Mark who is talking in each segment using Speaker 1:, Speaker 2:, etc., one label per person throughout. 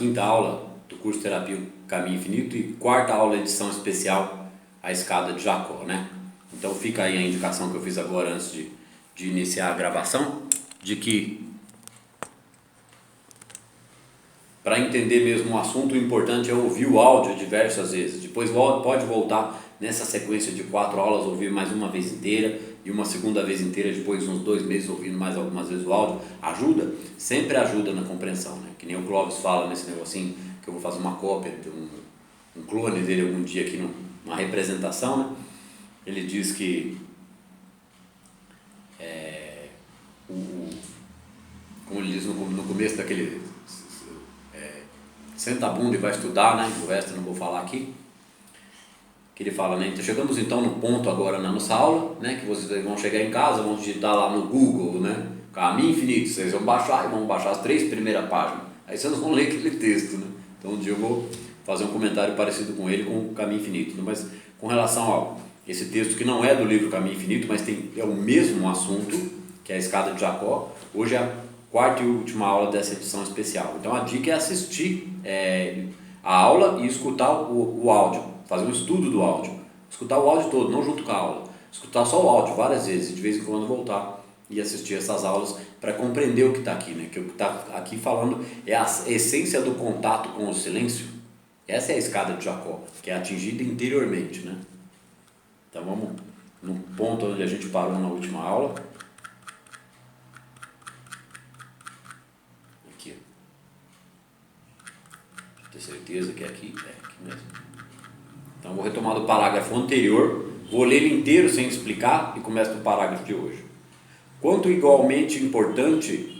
Speaker 1: quinta aula do curso Terapia Caminho Infinito e quarta aula, edição especial, a escada de Jacó, né? Então fica aí a indicação que eu fiz agora antes de iniciar a gravação, de que para entender mesmo o assunto, o importante é ouvir o áudio diversas vezes. Depois pode voltar nessa sequência de 4 aulas, ouvir mais uma vez inteira e uma segunda vez inteira, depois de uns 2 meses ouvindo mais algumas vezes o áudio. Ajuda, sempre ajuda na compreensão, né? Que nem o Clóvis fala nesse negocinho, que eu vou fazer uma cópia, um clone dele algum dia aqui numa representação, né? Ele diz que como ele diz no começo daquele senta a bunda e vai estudar, né? O resto eu não vou falar aqui. Que ele fala, né? Então chegamos então no ponto agora na nossa aula, né? Que vocês vão chegar em casa, vão digitar lá no Google, né? Caminho Infinito, vocês vão baixar e vão baixar as 3 primeiras páginas. Aí vocês vão ler aquele texto, né? Então um dia eu vou fazer um comentário parecido com ele, com o Caminho Infinito, né? Mas com relação a esse texto que não é do livro Caminho Infinito, mas é o mesmo assunto, que é a escada de Jacó. Hoje é a quarta e última aula dessa edição especial. Então a dica é assistir a aula e escutar o áudio, fazer um estudo do áudio, escutar o áudio todo, não junto com a aula, escutar só o áudio várias vezes, de vez em quando voltar e assistir essas aulas para compreender o que está aqui, né? Que o que está aqui falando é a essência do contato com o silêncio. Essa é a escada de Jacó, que é atingida interiormente, né? Então vamos no ponto onde a gente parou na última aula. Aqui. Deixa eu ter certeza que é aqui. É aqui mesmo. Então vou retomar do parágrafo anterior. Vou ler ele inteiro sem explicar e começo do parágrafo de hoje. Quanto é igualmente importante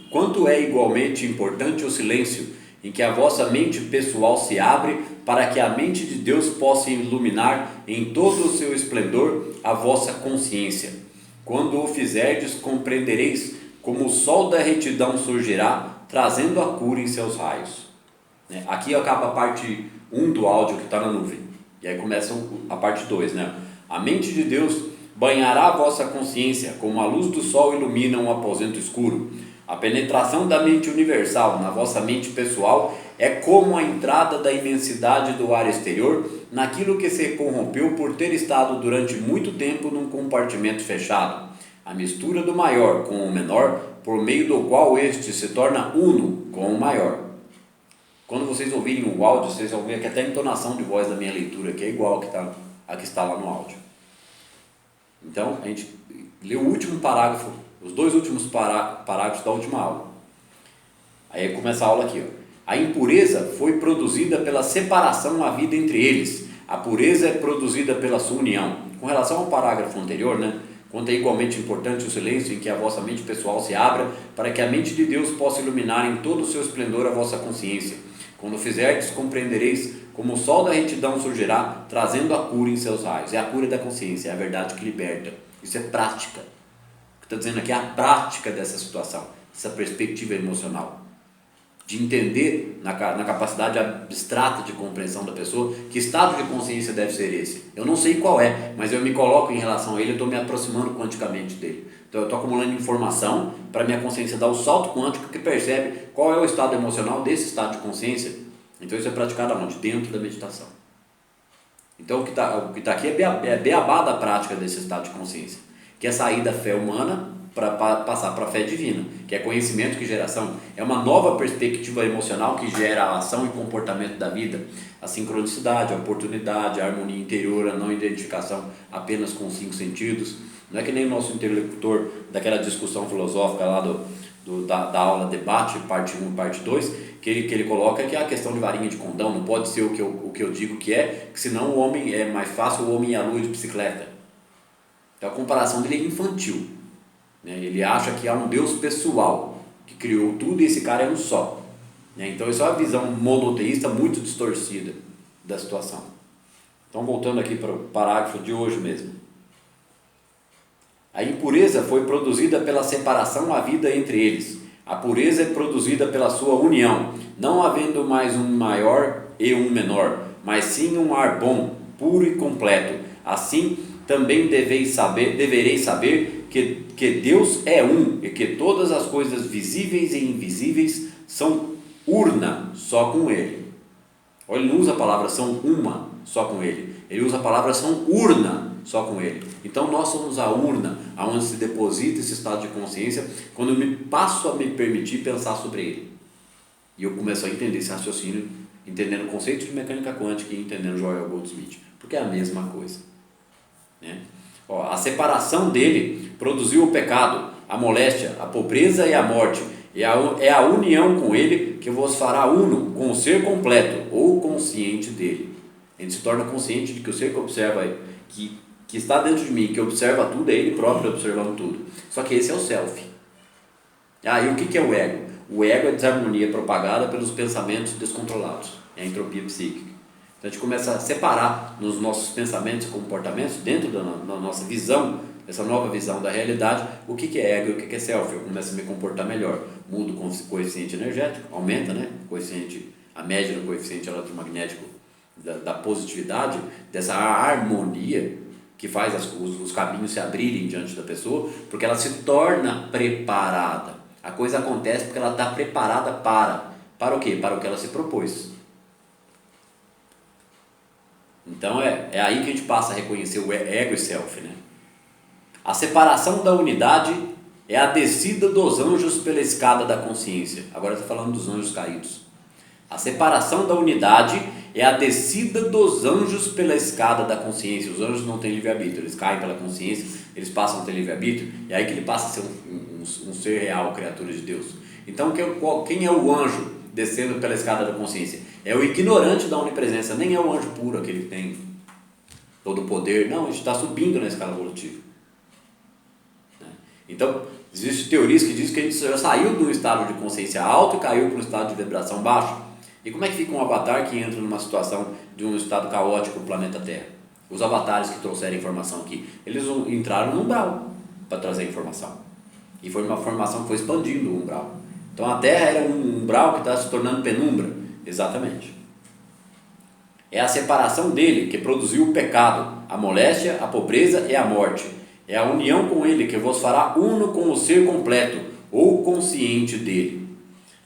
Speaker 1: o silêncio em que a vossa mente pessoal se abre para que a mente de Deus possa iluminar em todo o seu esplendor a vossa consciência. Quando o fizerdes, compreendereis como o sol da retidão surgirá, trazendo a cura em seus raios. Aqui acaba a parte 1 do áudio que está na nuvem. E aí começa a parte 2, né? A mente de Deus banhará a vossa consciência, como a luz do sol ilumina um aposento escuro. A penetração da mente universal na vossa mente pessoal é como a entrada da imensidade do ar exterior naquilo que se corrompeu por ter estado durante muito tempo num compartimento fechado. A mistura do maior com o menor, por meio do qual este se torna uno com o maior. Quando vocês ouvirem o áudio, vocês vão ver que até a entonação de voz da minha leitura aqui é igual a que está lá no áudio. Então, a gente lê o último parágrafo, os 2 últimos parágrafos da última aula. Aí começa a aula aqui, ó. A impureza foi produzida pela separação à vida entre eles. A pureza é produzida pela sua união. Com relação ao parágrafo anterior, né? Quanto é igualmente importante o silêncio em que a vossa mente pessoal se abra, para que a mente de Deus possa iluminar em todo o seu esplendor a vossa consciência. Quando fizerdes, compreendereis como o sol da retidão surgirá, trazendo a cura em seus raios. É a cura da consciência, é a verdade que liberta. Isso é prática. O que está dizendo aqui é a prática dessa situação, essa perspectiva emocional. De entender na capacidade abstrata de compreensão da pessoa que estado de consciência deve ser esse. Eu não sei qual é, mas eu me coloco em relação a ele, eu estou me aproximando quanticamente dele. Então eu estou acumulando informação para minha consciência dar o salto quântico que percebe qual é o estado emocional desse estado de consciência. Então isso é praticado aonde? Dentro da meditação. Então o que tá aqui é beabá da prática desse estado de consciência, que é sair da fé humana para passar para a fé divina, que é conhecimento que gera ação. É uma nova perspectiva emocional que gera a ação e comportamento da vida, a sincronicidade, a oportunidade, a harmonia interior, a não identificação apenas com os 5 sentidos. Não é que nem o nosso interlocutor daquela discussão filosófica lá da aula debate, parte 1 e parte 2, que ele coloca que é a questão de varinha de condão, não pode ser o que eu digo que senão o homem é mais fácil o homem ir à lua de bicicleta. Então a comparação dele é infantil. Ele acha que há um Deus pessoal que criou tudo e esse cara é um só. Então isso é uma visão monoteísta muito distorcida da situação. Então voltando aqui para o parágrafo de hoje mesmo. A impureza foi produzida pela separação à vida entre eles. A pureza é produzida pela sua união, não havendo mais um maior e um menor, mas sim um ar bom, puro e completo. Assim também devereis saber que Deus é um e que todas as coisas visíveis e invisíveis são urna só com ele. Olha, ele não usa a palavra são uma só com ele. Ele usa a palavra são urna só com ele. Então nós somos a urna aonde se deposita esse estado de consciência quando eu me passo a me permitir pensar sobre ele. E eu começo a entender esse raciocínio, entendendo o conceito de mecânica quântica e entendendo Joel Goldsmith, porque é a mesma coisa, né? Ó, a separação dele produziu o pecado, a moléstia, a pobreza e a morte. É a união com ele que vos fará uno com o ser completo ou consciente dele. A gente se torna consciente de que o ser que observa, que está dentro de mim, que observa tudo, é ele próprio observando tudo. Só que esse é o self. E o que é o ego? O ego é a desarmonia propagada pelos pensamentos descontrolados, é a entropia psíquica. Então a gente começa a separar nos nossos pensamentos e comportamentos, dentro da nossa visão, essa nova visão da realidade, o que é ego e o que é self. Eu começo a me comportar melhor, mudo o coeficiente energético, aumenta, né? A média do coeficiente eletromagnético da positividade, dessa harmonia que faz os caminhos se abrirem diante da pessoa, porque ela se torna preparada. A coisa acontece porque ela está preparada para o quê? Para o que ela se propôs. Então é aí que a gente passa a reconhecer o ego e self, né? A separação da unidade é a descida dos anjos pela escada da consciência. Agora está falando dos anjos caídos. A separação da unidade é a descida dos anjos pela escada da consciência. Os anjos não têm livre-arbítrio, eles caem pela consciência, eles passam a ter livre-arbítrio, e é aí que ele passa a ser um ser real, criatura de Deus. Então quem é o anjo descendo pela escada da consciência? É o ignorante da onipresença, nem é o anjo puro, aquele que tem todo o poder. Não, a gente está subindo na escala evolutiva. Então, existem teorias que dizem que a gente já saiu de um estado de consciência alto e caiu para um estado de vibração baixo. E como é que fica um avatar que entra numa situação de um estado caótico no planeta Terra? Os avatares que trouxeram informação aqui, eles entraram no umbral para trazer informação. E foi uma formação que foi expandindo o umbral. Então a Terra era um umbral que está se tornando penumbra. Exatamente. É a separação dele que produziu o pecado, a moléstia, a pobreza e a morte. É a união com ele que vos fará uno com o ser completo ou consciente dele.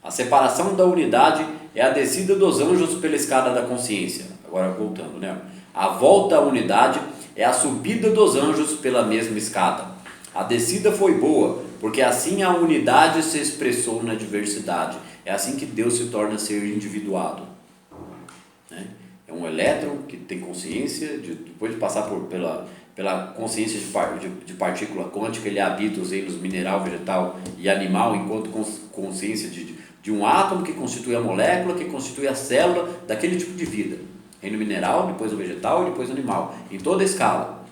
Speaker 1: A separação da unidade é a descida dos anjos pela escada da consciência. Agora voltando, né? A volta à unidade é a subida dos anjos pela mesma escada. A descida foi boa, porque assim a unidade se expressou na diversidade. É assim que Deus se torna ser individuado, né? É um elétron que tem consciência, depois de passar pela consciência de partícula quântica, ele habita os reinos mineral, vegetal e animal, enquanto consciência de um átomo que constitui a molécula, que constitui a célula daquele tipo de vida. Reino mineral, depois o vegetal e depois o animal, em toda a escala,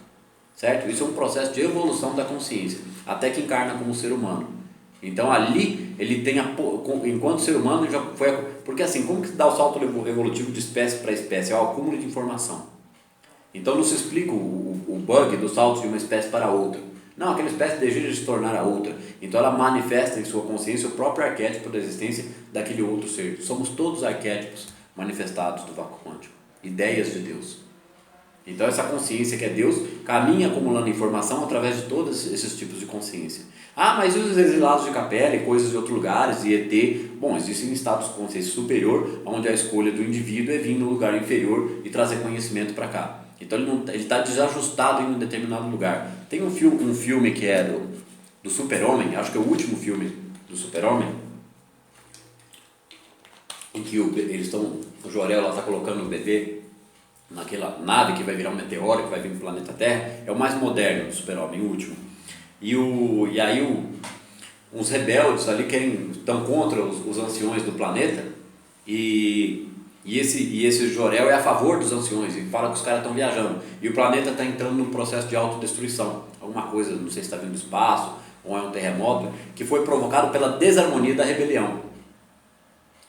Speaker 1: certo? Isso é um processo de evolução da consciência, até que encarna como ser humano. Então ali ele tem, enquanto ser humano, já foi. Porque assim, como que se dá o salto evolutivo de espécie para espécie? É o acúmulo de informação. Então não se explica o bug do salto de uma espécie para outra. Não, aquela espécie deseja de se tornar a outra. Então ela manifesta em sua consciência o próprio arquétipo da existência daquele outro ser. Somos todos arquétipos manifestados do vácuo quântico, ideias de Deus. Então essa consciência que é Deus caminha acumulando informação através de todos esses tipos de consciência. Mas e os exilados de Capela e coisas de outros lugares e ET? Bom, existem estados de consciência superior, onde a escolha do indivíduo é vir no lugar inferior e trazer conhecimento para cá. Então ele está desajustado em um determinado lugar. Tem um filme que é do Super-Homem, acho que é o último filme do Super-Homem, em que o Jor-El está colocando o bebê naquela nave que vai virar um meteoro, que vai vir no planeta Terra. É o mais moderno do Super-Homem, o último. E aí uns rebeldes ali estão contra os anciões do planeta, e esse Jor-El é a favor dos anciões e fala que os caras estão viajando e o planeta está entrando num processo de autodestruição, alguma coisa, não sei se está vindo do espaço ou é um terremoto que foi provocado pela desarmonia da rebelião,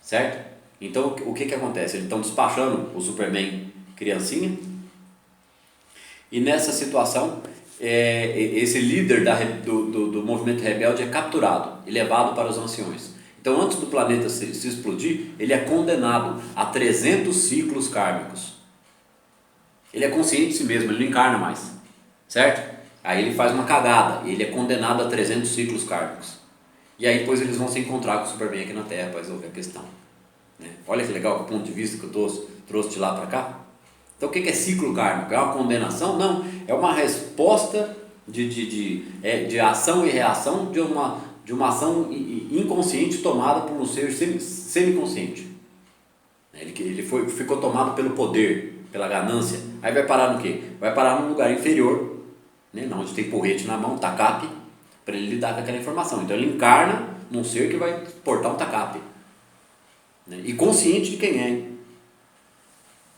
Speaker 1: certo? Então o que acontece? Eles estão despachando o Superman criancinha, e nessa situação esse líder do movimento rebelde é capturado e levado para os anciões. Então, antes do planeta se explodir, ele é condenado a 300 ciclos kármicos. Ele é consciente de si mesmo, ele não encarna mais, certo? Aí ele faz uma cagada e ele é condenado a 300 ciclos kármicos. E aí depois eles vão se encontrar com o Superman aqui na Terra para resolver a questão. né? Olha que legal o ponto de vista que eu trouxe de lá para cá. Então o que é ciclo kármico? É uma condenação? Não, é uma resposta de ação e reação de uma ação inconsciente tomada por um ser semiconsciente. Ele ficou tomado pelo poder, pela ganância. Aí vai parar no quê? Vai parar num lugar inferior, né? Onde tem porrete na mão, tacape, para ele lidar com aquela informação. Então ele encarna num ser que vai portar um tacape, né? E consciente de quem é.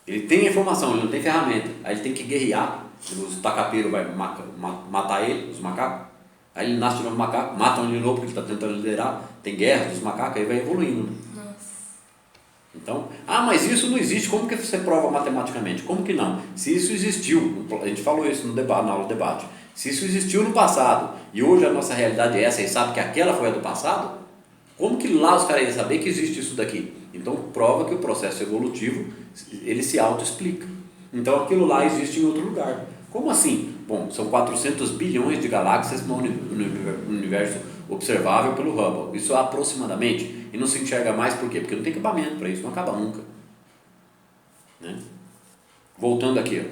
Speaker 1: Ele tem a informação, ele não tem ferramenta. Aí ele tem que guerrear. Os tacapeiros vão matar ele, os macacos. Aí ele nasce de novo macaco, matam ele de novo porque ele está tentando liderar. Tem guerra dos macacos, aí vai evoluindo, né? Então, mas isso não existe, como que você prova matematicamente? Como que não? Se isso existiu, a gente falou isso no debate, na aula de debate, se isso existiu no passado e hoje a nossa realidade é essa e sabe que aquela foi a do passado, como que lá os caras iam saber que existe isso daqui? Então prova que o processo evolutivo ele se auto-explica. Então aquilo lá existe em outro lugar. Como assim? Bom, são 400 bilhões de galáxias no universo observável pelo Hubble. Isso aproximadamente. E não se enxerga mais por quê? Porque não tem equipamento para isso, não acaba nunca. Né? Voltando aqui.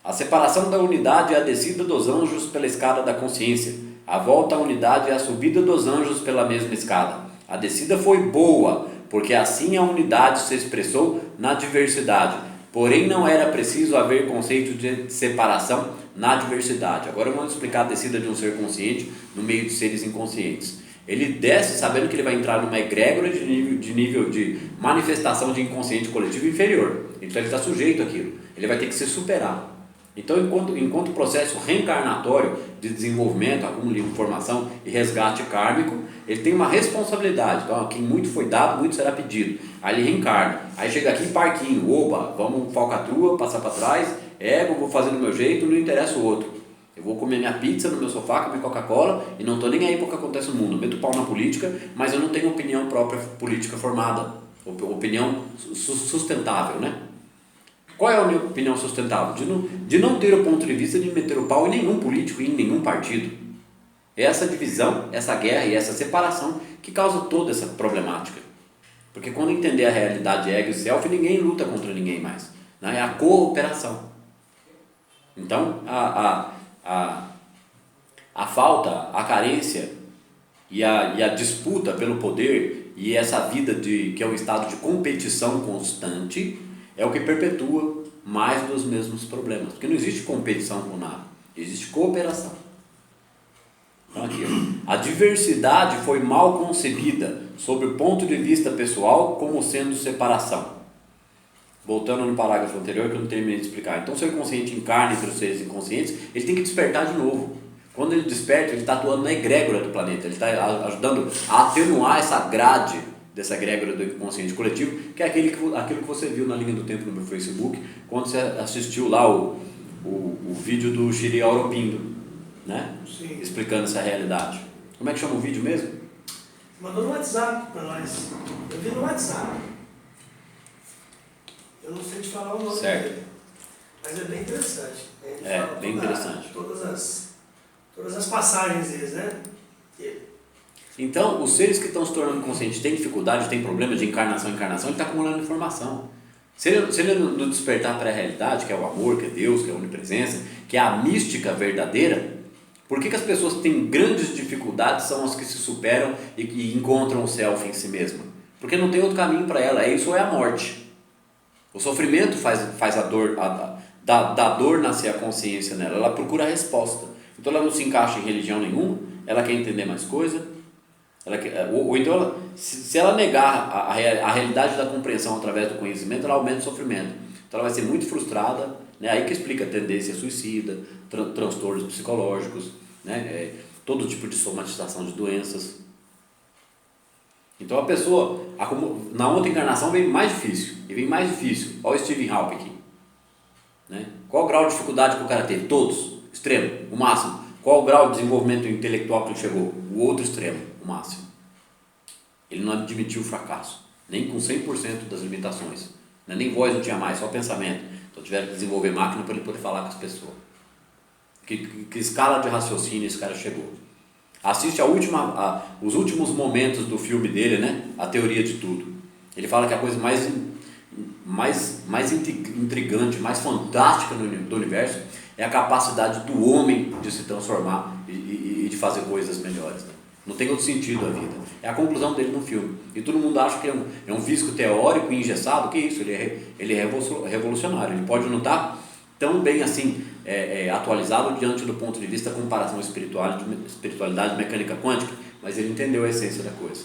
Speaker 1: A separação da unidade é a descida dos anjos pela escada da consciência. A volta à unidade é a subida dos anjos pela mesma escada. A descida foi boa, porque assim a unidade se expressou na diversidade. Porém, não era preciso haver conceito de separação na diversidade. Agora vamos explicar a descida de um ser consciente no meio de seres inconscientes. Ele desce sabendo que ele vai entrar numa egrégora de nível de manifestação de inconsciente coletivo inferior. Então ele está sujeito àquilo. Ele vai ter que se superar. Então, enquanto o processo reencarnatório de desenvolvimento, acúmulo de informação e resgate kármico, ele tem uma responsabilidade. Então, quem muito foi dado, muito será pedido. Aí ele reencarna. Aí chega aqui em parquinho, opa, vamos falcatrua, passar para trás, vou fazer do meu jeito, não interessa o outro. Eu vou comer minha pizza no meu sofá, comer Coca-Cola e não estou nem aí para o que acontece no mundo. Meto pau na política, mas eu não tenho opinião própria política formada, opinião sustentável, né? Qual é a minha opinião sustentável? De não ter o ponto de vista de meter o pau em nenhum político e em nenhum partido. É essa divisão, essa guerra e essa separação que causa toda essa problemática. Porque quando entender a realidade ego e self, ninguém luta contra ninguém mais. Né? É a cooperação. Então, a falta, a carência e a disputa pelo poder e essa vida que é um estado de competição constante é o que perpetua mais dos mesmos problemas. Porque não existe competição com nada, existe cooperação. Então aqui, a diversidade foi mal concebida sob o ponto de vista pessoal como sendo separação. Voltando no parágrafo anterior que eu não terminei de explicar. Então o ser consciente encarna entre os seres inconscientes, ele tem que despertar de novo. Quando ele desperta, ele está atuando na egrégora do planeta, ele está ajudando a atenuar essa grade dessa egrégora do inconsciente coletivo, que é aquilo que você viu na linha do tempo no meu Facebook, quando você assistiu lá o vídeo do Shiri Aurobindo, né?
Speaker 2: Sim.
Speaker 1: Explicando essa realidade. Como é que chama o vídeo mesmo?
Speaker 2: Mandou no WhatsApp para nós. Eu vi no WhatsApp. Eu não sei te falar o nome dele, mas é bem interessante.
Speaker 1: Bem interessante.
Speaker 2: Todas as passagens deles, né?
Speaker 1: Então, os seres que estão se tornando conscientes têm dificuldade, têm problemas de encarnação, ele está acumulando informação. Se ele não despertar para a realidade, que é o amor, que é Deus, que é a onipresença, que é a mística verdadeira, por que as pessoas que têm grandes dificuldades são as que se superam e encontram o self em si mesma? Porque não tem outro caminho para ela, isso ou é a morte. O sofrimento faz a dor, da dor nascer a consciência nela, ela procura a resposta. Então ela não se encaixa em religião nenhuma, ela quer entender mais coisa, ou então se ela negar a realidade da compreensão através do conhecimento, ela aumenta o sofrimento. Então ela vai ser muito frustrada, né? Aí que explica a tendência suicida, transtornos psicológicos, né? Todo tipo de somatização de doenças. Então a pessoa, na outra encarnação vem mais difícil, e vem mais difícil. Olha o Stephen Hawking, né? Qual o grau de dificuldade que o cara teve? Todos, extremo, o máximo. Qual o grau de desenvolvimento intelectual que ele chegou? O outro extremo, o máximo. Ele não admitiu o fracasso, nem com 100% das limitações. Nem voz não tinha mais, só pensamento. Então tiveram que desenvolver máquina para ele poder falar com as pessoas. Que escala de raciocínio esse cara chegou? Assiste os últimos momentos do filme dele, né? A Teoria de Tudo. Ele fala que a coisa mais intrigante, mais fantástica do universo é a capacidade do homem de se transformar e de fazer coisas melhores. Né? Não tem outro sentido a vida. É a conclusão dele no filme. E todo mundo acha que é um físico teórico e engessado. Que isso? Ele é revolucionário. Ele pode não estar tão bem assim atualizado diante do ponto de vista da comparação espiritualidade mecânica quântica, mas ele entendeu a essência da coisa.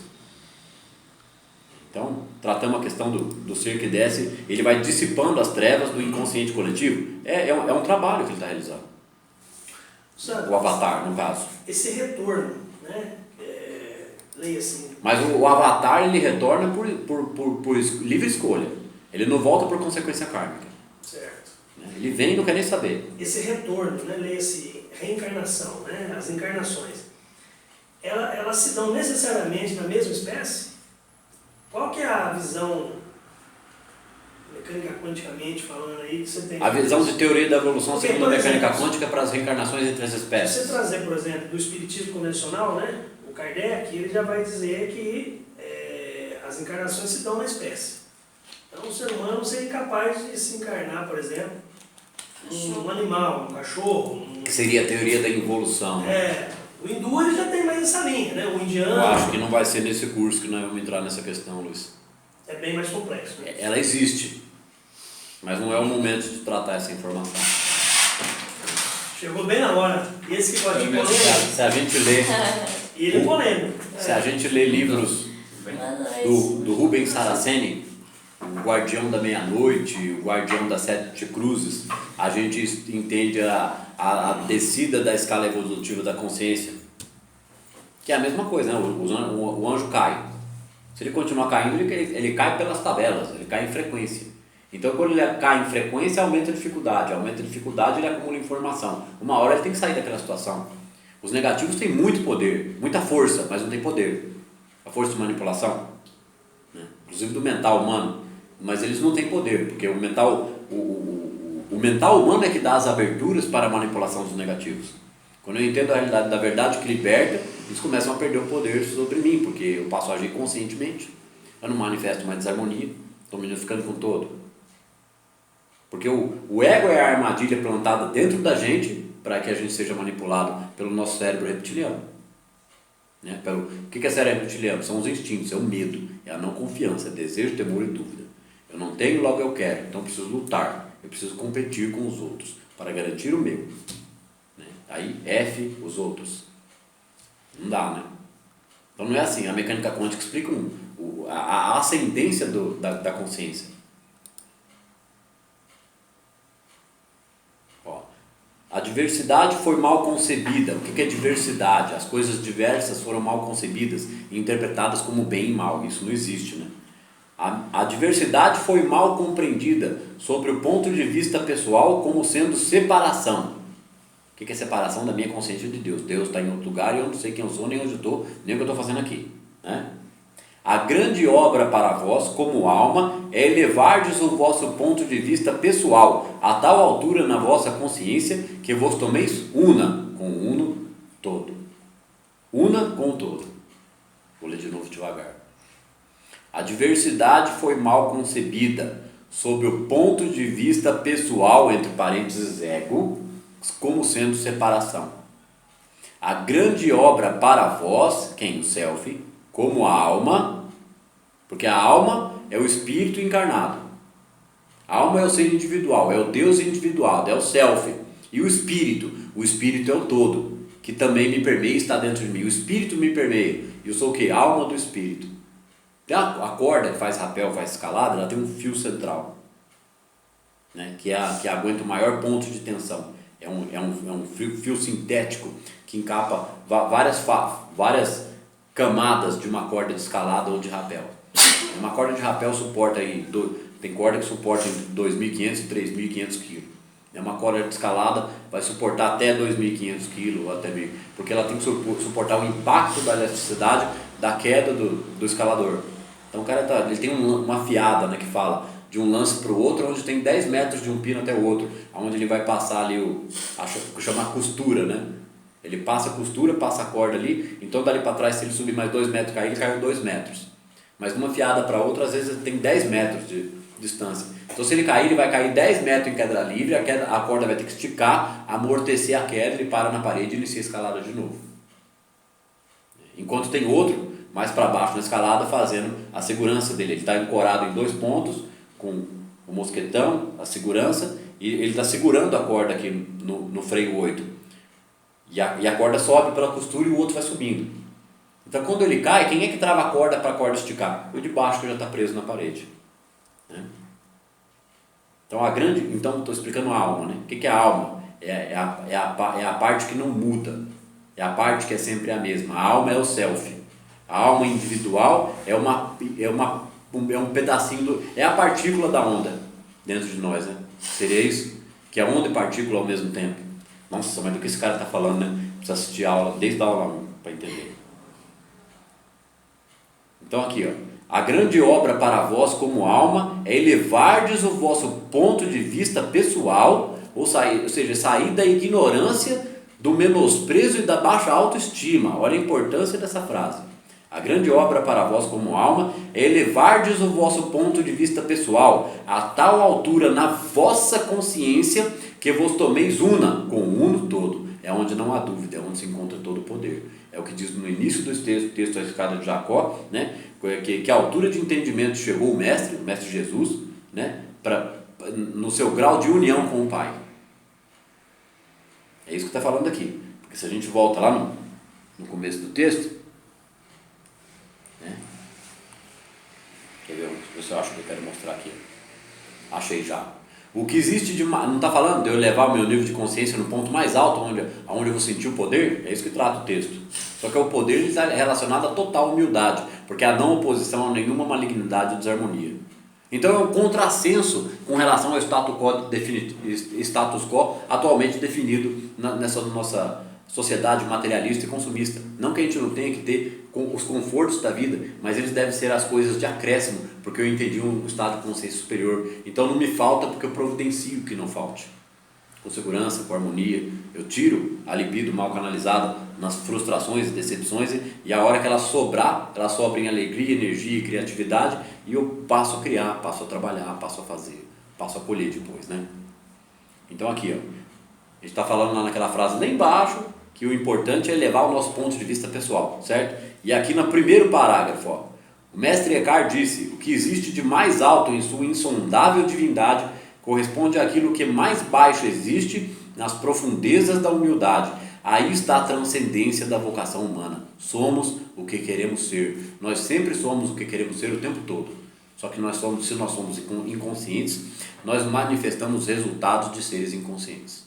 Speaker 1: Então, tratamos a questão do ser que desce, ele vai dissipando as trevas do inconsciente coletivo. É um trabalho que ele está realizando.
Speaker 2: Sabe,
Speaker 1: o avatar, no caso.
Speaker 2: Esse retorno, né? Leia assim.
Speaker 1: Mas o avatar, ele retorna por livre escolha. Ele não volta por consequência kármica.
Speaker 2: Certo.
Speaker 1: Ele vem e não quer nem saber.
Speaker 2: Esse retorno, né? Leia-se reencarnação, né? As encarnações. Elas se dão necessariamente na mesma espécie? Qual que é a visão, mecânica quanticamente falando aí, que você tem?
Speaker 1: A visão de teoria da evolução
Speaker 2: Porque,
Speaker 1: segundo a mecânica
Speaker 2: exemplo,
Speaker 1: quântica para as reencarnações entre as espécies.
Speaker 2: Se você trazer, por exemplo, do espiritismo convencional, né? O Kardec, ele já vai dizer que as encarnações se dão na espécie. Então, o ser humano seria capaz de se encarnar, por exemplo, um animal, um cachorro.
Speaker 1: Que seria a teoria da evolução.
Speaker 2: O hindu ele já tem mais essa linha, né? O indiano...
Speaker 1: Eu acho que não vai ser nesse curso que nós vamos entrar nessa questão, Luiz.
Speaker 2: É bem mais complexo. Né?
Speaker 1: Ela existe, mas não é o momento de tratar essa informação.
Speaker 2: Chegou bem na hora. E esse que pode ir polêmico.
Speaker 1: Se a gente lê...
Speaker 2: E ele é polêmico.
Speaker 1: Se a gente lê livros do Rubens Saraceni, o Guardião da Meia-Noite, o Guardião das Sete Cruzes, a gente entende a descida da escala evolutiva da consciência, que é a mesma coisa, né? O anjo cai. Se ele continuar caindo, ele cai pelas tabelas, ele cai em frequência. Então, quando ele cai em frequência, aumenta a dificuldade, ele acumula informação. Uma hora ele tem que sair daquela situação. Os negativos têm muito poder, muita força, mas não tem poder. A força de manipulação, né? Inclusive do mental humano, mas eles não têm poder, porque o mental humano é que dá as aberturas para a manipulação dos negativos. Quando eu entendo a realidade da verdade que liberta, eles começam a perder o poder sobre mim, porque eu passo a agir conscientemente. Eu não manifesto mais desarmonia, estou me unificando com o todo. Porque o ego é a armadilha plantada dentro da gente para que a gente seja manipulado pelo nosso cérebro reptiliano. Né? O que é cérebro reptiliano? São os instintos, é o medo, é a não confiança, é desejo, temor e dúvida. Eu não tenho, logo eu quero, então eu preciso lutar, eu preciso competir com os outros para garantir o meu. Né? Aí, F, os outros. Não dá, né? Então não é assim, a mecânica quântica explica a ascendência da consciência. A diversidade foi mal concebida. O que é diversidade? As coisas diversas foram mal concebidas e interpretadas como bem e mal. Isso não existe, né? A diversidade foi mal compreendida sobre o ponto de vista pessoal como sendo separação. O que é separação da minha consciência de Deus? Deus está em outro lugar e eu não sei quem eu sou, nem onde eu estou, nem o que eu estou fazendo aqui. Né? A grande obra para vós, como alma, é elevardes o vosso ponto de vista pessoal a tal altura na vossa consciência que vos tomeis una com o uno todo. Una com o todo. Vou ler de novo devagar. A diversidade foi mal concebida sob o ponto de vista pessoal, entre parênteses ego, como sendo separação. A grande obra para vós, quem? O self, como a alma, porque a alma é o espírito encarnado. A alma é o ser individual, é o Deus individual, é o self. E o espírito é o todo, que também me permeia e está dentro de mim. O espírito me permeia. E eu sou o quê? Alma do espírito. A corda que faz rapel, faz escalada, ela tem um fio central, né? que aguenta o maior ponto de tensão. É um fio sintético que encapa várias camadas de uma corda de escalada ou de rapel. Uma corda de rapel suporta aí, tem corda que suporta entre 2.500 e 3.500 kg. Uma corda de escalada vai suportar até 2.500 kg, até meio, porque ela tem que suportar o impacto da elasticidade da queda do escalador. Então o cara ele tem uma fiada, né, que fala de um lance para o outro, onde tem 10 metros de um pino até o outro, onde ele vai passar ali chama costura, né? Ele passa a costura, passa a corda ali, então dali para trás, se ele subir mais 2 metros, cair, ele caiu 2 metros. Mas de uma fiada para outra, às vezes tem 10 metros de distância. Então se ele cair, ele vai cair 10 metros em queda livre, a corda vai ter que esticar, amortecer a queda, ele para na parede e inicia a escalada de novo. Enquanto tem outro mais para baixo na escalada fazendo a segurança dele. Ele está ancorado em 2 pontos com o mosquetão, a segurança, e ele está segurando a corda aqui no freio 8. E a corda sobe pela costura e o outro vai subindo. Então quando ele cai, quem é que trava a corda para a corda esticar? O de baixo que já está preso na parede. Né? Então estou explicando a alma. Né? O que é a alma? É a parte que não muda. É a parte que é sempre a mesma. A alma é o self. A alma individual é um pedacinho é a partícula da onda dentro de nós, né? Seria isso? Que é onda e partícula ao mesmo tempo. Nossa, mas do que esse cara está falando, né? Precisa assistir a aula, desde a aula 1 para entender. Então aqui, ó, a grande obra para vós como alma é elevardes o vosso ponto de vista pessoal, ou seja, sair da ignorância, do menosprezo e da baixa autoestima. Olha a importância dessa frase. A grande obra para vós como alma é elevardes o vosso ponto de vista pessoal a tal altura na vossa consciência que vos tomeis una com o uno todo. É onde não há dúvida, é onde se encontra todo o poder. É o que diz no início do texto da escada de Jacó, né? Que a altura de entendimento chegou o Mestre Jesus, né? No seu grau de união com o Pai. É isso que está falando aqui. Porque se a gente volta lá no começo do texto, né? Quer ver se você acha que eu quero mostrar aqui? Achei já. O que existe de mais, não está falando de eu levar o meu nível de consciência no ponto mais alto, onde eu vou sentir o poder? É isso que trata o texto. Só que o poder está relacionado à total humildade, porque a não oposição a nenhuma malignidade ou desarmonia. Então é um contrassenso com relação ao status quo atualmente definido nessa nossa sociedade materialista e consumista. Não que a gente não tenha que ter os confortos da vida, mas eles devem ser as coisas de acréscimo, porque eu entendi um estado de consciência superior. Então não me falta porque eu providencio que não falte. Com segurança, com harmonia, eu tiro a libido mal canalizada nas frustrações e decepções, e a hora que ela sobrar, ela sobra em alegria, energia e criatividade, e eu passo a criar, passo a trabalhar, passo a fazer, passo a colher depois, né? Então aqui, ó, a gente está falando lá naquela frase lá embaixo, que o importante é elevar o nosso ponto de vista pessoal, certo? E aqui no primeiro parágrafo, ó, o mestre Eckhart disse: o que existe de mais alto em sua insondável divindade corresponde àquilo que mais baixo existe nas profundezas da humildade. Aí está a transcendência da vocação humana. Somos o que queremos ser. Nós sempre somos o que queremos ser o tempo todo. Só que se nós somos inconscientes, nós manifestamos resultados de seres inconscientes.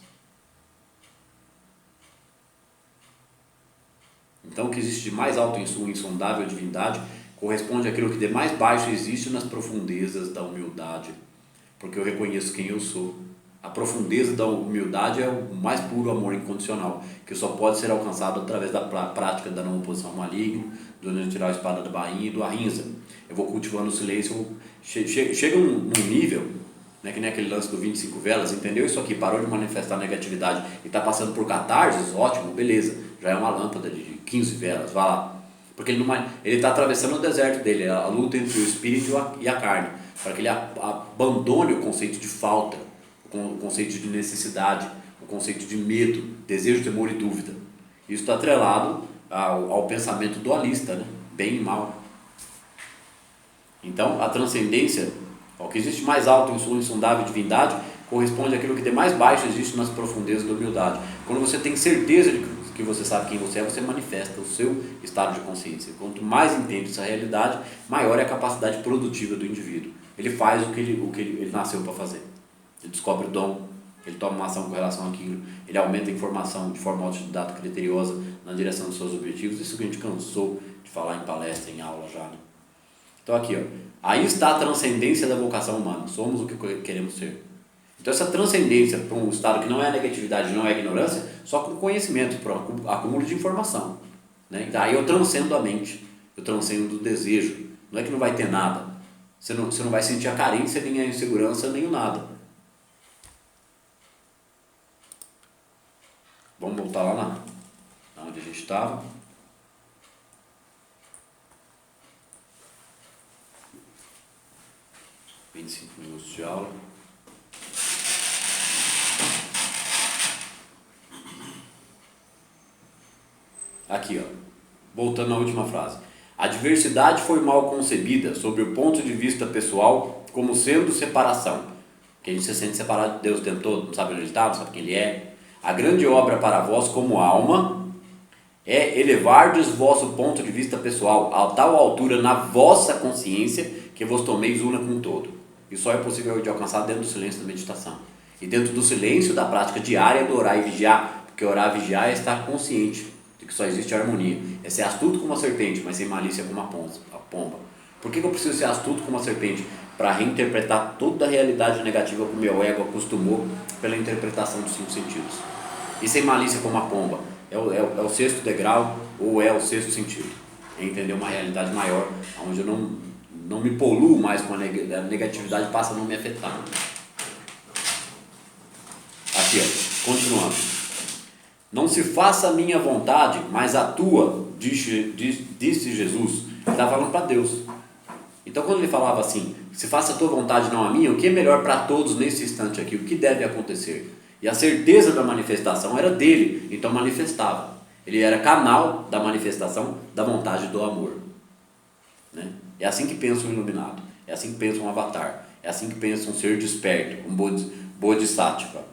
Speaker 1: Então, o que existe de mais alto em sua insondável divindade corresponde àquilo que de mais baixo existe nas profundezas da humildade, porque eu reconheço quem eu sou. A profundeza da humildade é o mais puro amor incondicional, que só pode ser alcançado através da prática da não oposição ao maligno, do não tirar a espada da bainha e do ahimsa. Eu vou cultivando o silêncio, chega num nível, né, que nem aquele lance do 25 velas, entendeu isso aqui, parou de manifestar negatividade e está passando por catarses, ótimo, beleza, já é uma lâmpada de 15 velas, vai lá. Porque ele está atravessando o deserto dele, a luta entre o espírito e a carne, para que ele abandone o conceito de falta, o conceito de necessidade, o conceito de medo, desejo, temor e dúvida. Isso está atrelado ao pensamento dualista, né? Bem e mal. Então, a transcendência, o que existe mais alto em sua insondável divindade, corresponde àquilo que de mais baixo existe nas profundezas da humildade. Quando você tem certeza de que você sabe quem você é, você manifesta o seu estado de consciência. Quanto mais entende essa realidade, maior é a capacidade produtiva do indivíduo. Ele faz o que ele nasceu para fazer. Ele descobre o dom, ele toma uma ação com relação àquilo, ele aumenta a informação de forma autodidata, criteriosa, na direção dos seus objetivos. Isso que a gente cansou de falar em palestra, em aula já, né? Então aqui, ó, aí está a transcendência da vocação humana. Somos o que queremos ser. Então essa transcendência para um estado que não é negatividade, não é ignorância, só com conhecimento, para acúmulo de informação, né? Daí eu transcendo a mente, eu transcendo o desejo. Não é que não vai ter nada. Você não vai sentir a carência, nem a insegurança, nem o nada. Vamos voltar lá onde a gente estava. Vinte e 25 minutos de aula. Aqui, ó, voltando à última frase. A diversidade foi mal concebida sob o ponto de vista pessoal como sendo separação. Que a gente se sente separado de Deus o tempo todo, não sabe onde ele está, não sabe quem ele é. A grande obra para vós como alma é elevardes vosso ponto de vista pessoal a tal altura na vossa consciência que vos tomeis una com o todo. E só é possível de alcançar dentro do silêncio da meditação. E dentro do silêncio da prática diária do orar e vigiar. Porque orar e vigiar é estar consciente de que só existe harmonia. É ser astuto como uma serpente, mas sem malícia como a pomba. Por que eu preciso ser astuto como uma serpente? Para reinterpretar toda a realidade negativa que o meu ego acostumou pela interpretação dos 5 sentidos. E sem malícia como a pomba. É o sexto degrau ou é o sexto sentido. É entender uma realidade maior, onde eu não me poluo mais com a negatividade, passa a não me afetar. Aqui, ó, continuando. Não se faça a minha vontade, mas a tua, disse Jesus. Ele está falando para Deus. Então, quando ele falava assim, se faça a tua vontade, não a minha, o que é melhor para todos nesse instante aqui? O que deve acontecer? E a certeza da manifestação era dele, então manifestava. Ele era canal da manifestação da vontade do amor. Né? É assim que pensa um iluminado, é assim que pensa um avatar, é assim que pensa um ser desperto, um bodhisattva.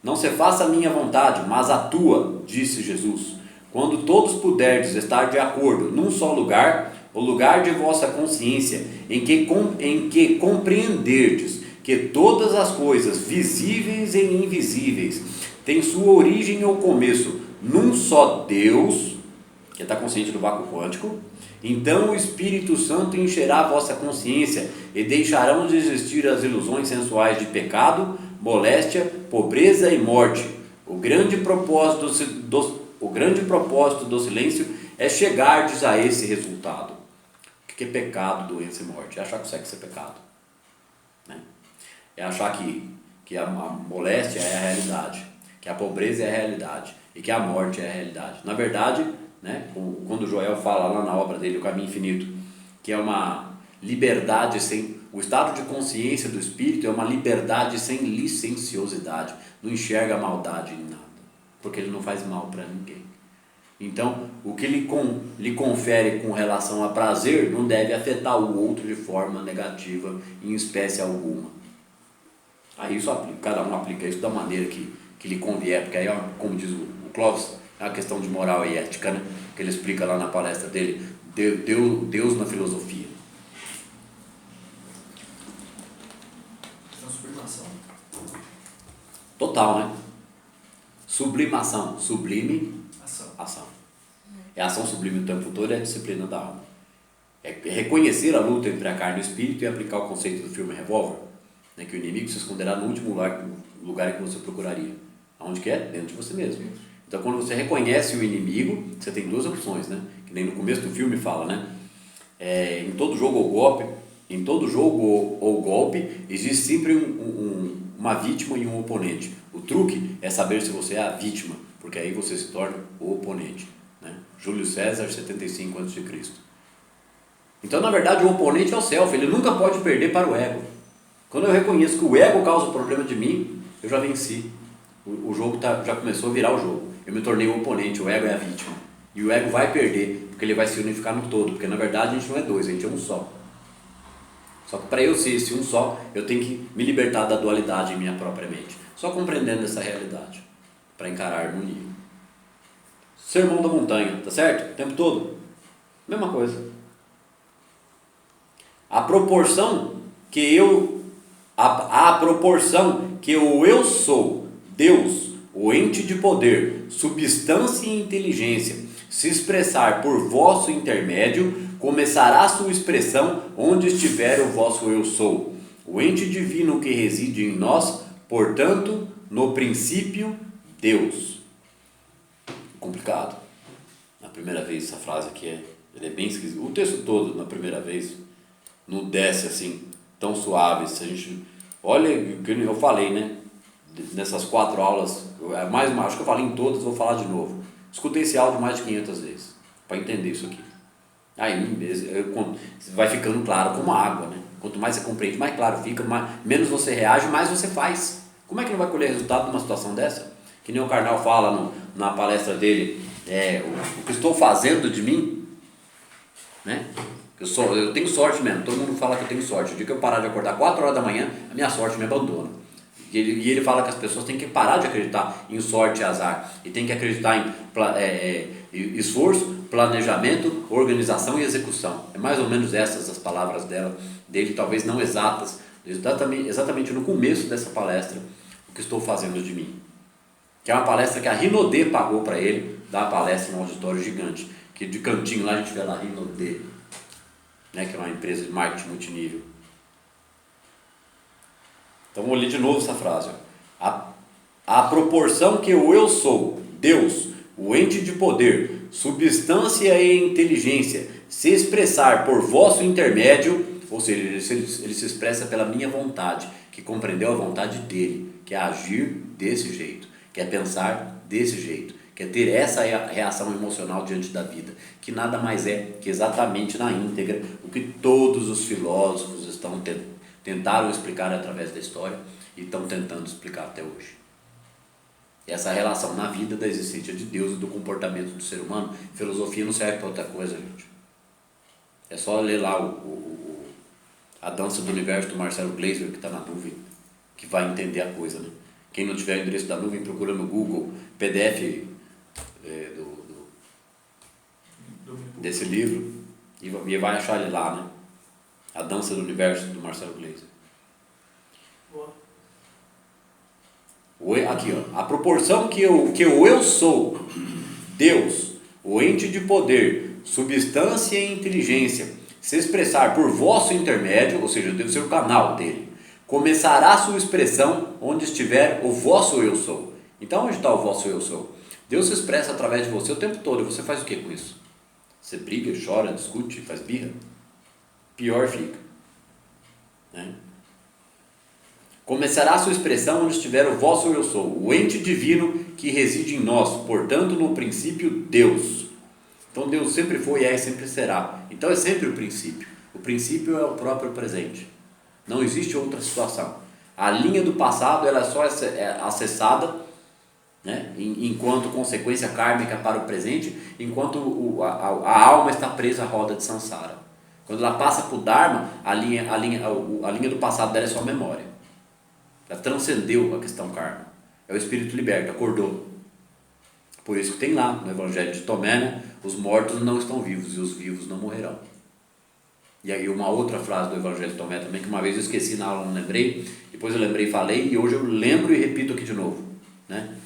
Speaker 1: Não se faça a minha vontade, mas a tua, disse Jesus. Quando todos puderdes estar de acordo num só lugar, o lugar de vossa consciência, em que compreenderdes que todas as coisas, visíveis e invisíveis, têm sua origem ou começo num só Deus, que está consciente do vácuo quântico, então o Espírito Santo encherá a vossa consciência e deixarão de existir as ilusões sensuais de pecado, moléstia, pobreza e morte. O grande propósito do silêncio é chegardes a esse resultado. O que é pecado, doença e morte? É achar que o sexo é pecado. Né? É achar que a moléstia é a realidade, que a pobreza é a realidade e que a morte é a realidade. Na verdade, né, quando Joel fala lá na obra dele, O Caminho Infinito, que é uma liberdade sem... O estado de consciência do espírito é uma liberdade sem licenciosidade. Não enxerga maldade em nada, porque ele não faz mal para ninguém. Então, o que lhe confere com relação a prazer não deve afetar o outro de forma negativa em espécie alguma. Aí isso cada um aplica isso da maneira que lhe convier, porque aí, como diz o Clóvis, é uma questão de moral e ética, né? Que ele explica lá na palestra dele, Deus na filosofia.
Speaker 3: Sublimação.
Speaker 1: Total, né? Sublimação, sublime, ação. É ação sublime o tempo todo, é a disciplina da alma. É reconhecer a luta entre a carne e o espírito e aplicar o conceito do filme Revolver, né? Que o inimigo se esconderá no último lugar que você procuraria. Aonde que é? Dentro de você mesmo. Então, quando você reconhece o inimigo, você tem 2 opções, né? Que nem no começo do filme fala, né? Em todo jogo ou golpe, existe sempre uma vítima e um oponente. O truque é saber se você é a vítima, porque aí você se torna o oponente. Né? Júlio César, 75 a.C. Então, na verdade, o oponente é o self, ele nunca pode perder para o ego. Quando eu reconheço que o ego causa o problema de mim, eu já venci. O jogo já começou a virar o jogo. Eu me tornei o oponente, o ego é a vítima. E o ego vai perder, porque ele vai se unificar no todo. Porque na verdade a gente não é 2, a gente é um só. Só que para eu ser esse um só, eu tenho que me libertar da dualidade em minha própria mente. Só compreendendo essa realidade, para encarar a harmonia. Sermão da montanha, tá certo? O tempo todo? Mesma coisa. A proporção que o eu sou, Deus, o ente de poder, substância e inteligência, se expressar por vosso intermédio, começará sua expressão onde estiver o vosso eu sou, o ente divino que reside em nós, portanto, no princípio, Deus. Complicado. Na primeira vez essa frase aqui ele é bem esquisito. O texto todo, na primeira vez, não desce assim, tão suave. Se a gente olha o que eu falei, né? Nessas 4 aulas, acho que eu falei em todas, vou falar de novo. Escutei esse áudio mais de 500 vezes para entender isso aqui. Aí vai ficando claro como água, né? Quanto mais você compreende, mais claro fica, menos você reage, mais você faz. Como é que não vai colher resultado numa situação dessa? Que nem o Karnal fala na palestra dele, o que estou fazendo de mim, né? Eu tenho sorte mesmo, todo mundo fala que eu tenho sorte. O dia que eu parar de acordar 4 horas da manhã, a minha sorte me abandona. E ele fala que as pessoas têm que parar de acreditar em sorte e azar, e tem que acreditar em esforço, planejamento, organização e execução. É mais ou menos essas as palavras dele, talvez não exatas, exatamente no começo dessa palestra, o que estou fazendo de mim. Que é uma palestra que a Rinodê pagou para ele, dar a palestra num auditório gigante, que de cantinho lá a gente vê lá Rinodê, né, que é uma empresa de marketing multinível. Então vou ler de novo essa frase. A proporção que o eu sou, Deus, o ente de poder, substância e inteligência, se expressar por vosso intermédio, ou seja, ele se expressa pela minha vontade, que compreendeu a vontade dele, que é agir desse jeito, que é pensar desse jeito, que é ter essa reação emocional diante da vida, que nada mais é que exatamente na íntegra o que todos os filósofos tentaram explicar através da história e estão tentando explicar até hoje. Essa relação na vida da existência de Deus e do comportamento do ser humano. Filosofia não serve para outra coisa, gente. É só ler lá a Dança do Universo do Marcelo Gleiser, que está na nuvem, que vai entender a coisa, né? Quem não tiver o endereço da nuvem, procura no Google PDF desse livro e vai achar ele lá, né? A Dança do Universo do Marcelo Gleiser. Aqui, ó, a proporção que eu sou, Deus, o ente de poder, substância e inteligência, se expressar por vosso intermédio, ou seja, eu devo ser o canal dele, começará a sua expressão onde estiver o vosso eu sou. Então, onde está o vosso eu sou? Deus se expressa através de você o tempo todo. E você faz o que com isso? Você briga, chora, discute, faz birra? Pior fica, né? Começará a sua expressão onde estiver o vosso eu sou, o ente divino que reside em nós, portanto, no princípio, Deus. Então, Deus sempre foi, é e sempre será. Então, é sempre o princípio. O princípio é o próprio presente. Não existe outra situação. A linha do passado ela é só acessada, né, enquanto consequência kármica para o presente, enquanto a alma está presa à roda de Sansara. Quando ela passa para o Dharma, a linha do passado dela é só memória. Ela transcendeu a questão karma. É o espírito liberto, acordou. Por isso que tem lá no Evangelho de Tomé, né, os mortos não estão vivos e os vivos não morrerão. E aí uma outra frase do Evangelho de Tomé também, que uma vez eu esqueci na aula, não lembrei, depois eu lembrei e falei, e hoje eu lembro e repito aqui de novo, né?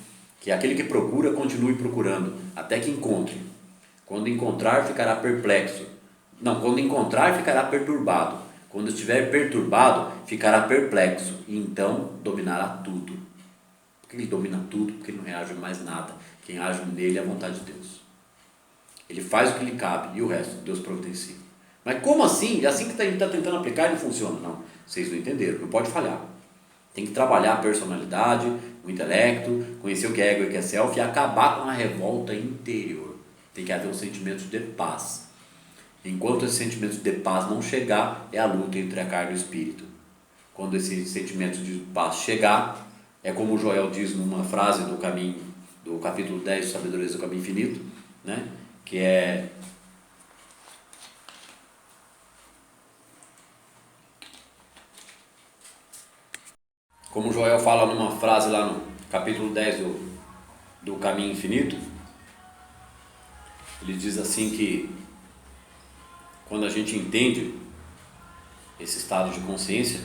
Speaker 1: Que aquele que procura, continue procurando, até que encontre. Quando encontrar, ficará perplexo. Não, quando encontrar, ficará perturbado. Quando estiver perturbado, ficará perplexo, e então dominará tudo. Por que ele domina tudo? Porque ele não reage a mais nada. Quem age nele é a vontade de Deus. Ele faz o que lhe cabe, e o resto Deus providencia. Mas como assim? É assim que a gente está tentando aplicar e não funciona. Não, vocês não entenderam, não pode falhar. Tem que trabalhar a personalidade, o intelecto, conhecer o que é ego e o que é self e acabar com a revolta interior. Tem que haver um sentimento de paz. Enquanto esse sentimento de paz não chegar, é a luta entre a carne e o espírito. Quando esse sentimento de paz chegar, é como o Joel diz numa frase do capítulo 10 Sabedoria do Caminho Infinito, né? Que é: como Joel fala numa frase lá no capítulo 10 do Caminho Infinito, ele diz assim que quando a gente entende esse estado de consciência,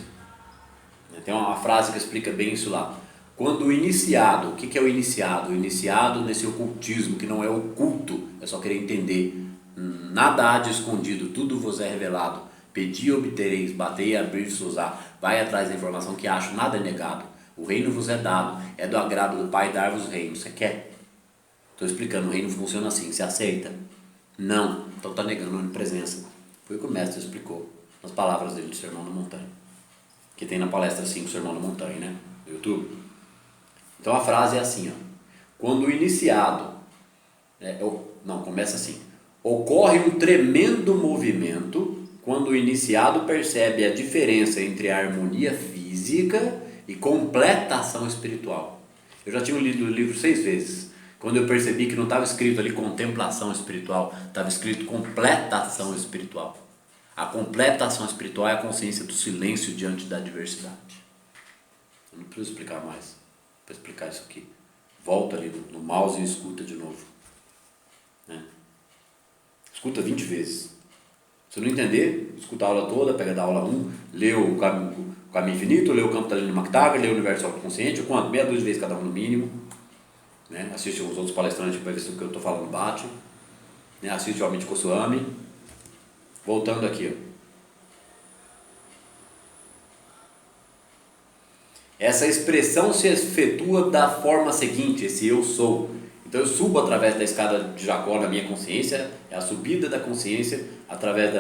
Speaker 1: né, tem uma frase que explica bem isso lá. Quando o iniciado, o que é o iniciado? O iniciado nesse ocultismo, que não é oculto, é só querer entender. Nada há de escondido, tudo vos é revelado. Pedi e obtereis, batei e abrir-se-vos-á. Vai atrás da informação que acho, nada é negado. O reino vos é dado, é do agrado do Pai dar-vos o reino. Você quer? Estou explicando, o reino funciona assim, você aceita? Não, então está negando a onipresença. Foi o que o mestre explicou nas palavras dele do Sermão da Montanha, que tem na palestra 5, Sermão da Montanha, né, no YouTube. Então a frase é assim, ó: quando o iniciado Não, começa assim. Ocorre um tremendo movimento quando o iniciado percebe a diferença entre a harmonia física e completa ação espiritual. Eu já tinha lido o livro 6 vezes, quando eu percebi que não estava escrito ali contemplação espiritual, estava escrito completa ação espiritual. A completa ação espiritual é a consciência do silêncio diante da adversidade. Eu não preciso explicar mais para explicar isso aqui. Volta ali no mouse e escuta de novo. Né? Escuta 20 vezes. Se não entender, escuta a aula toda, pega da aula 1, lê o Caminho Infinito, lê o Campo da Linha McTaggart, lê o Universo Autoconsciente, quanto? Meia dúzia de vezes cada um no mínimo. Né? Assiste os outros palestrantes para ver se o que eu estou falando bate. Né? Assiste o Amit Goswami. Voltando aqui. Ó. Essa expressão se efetua da forma seguinte, esse eu sou. Então eu subo através da escada de Jacó na minha consciência, é a subida da consciência através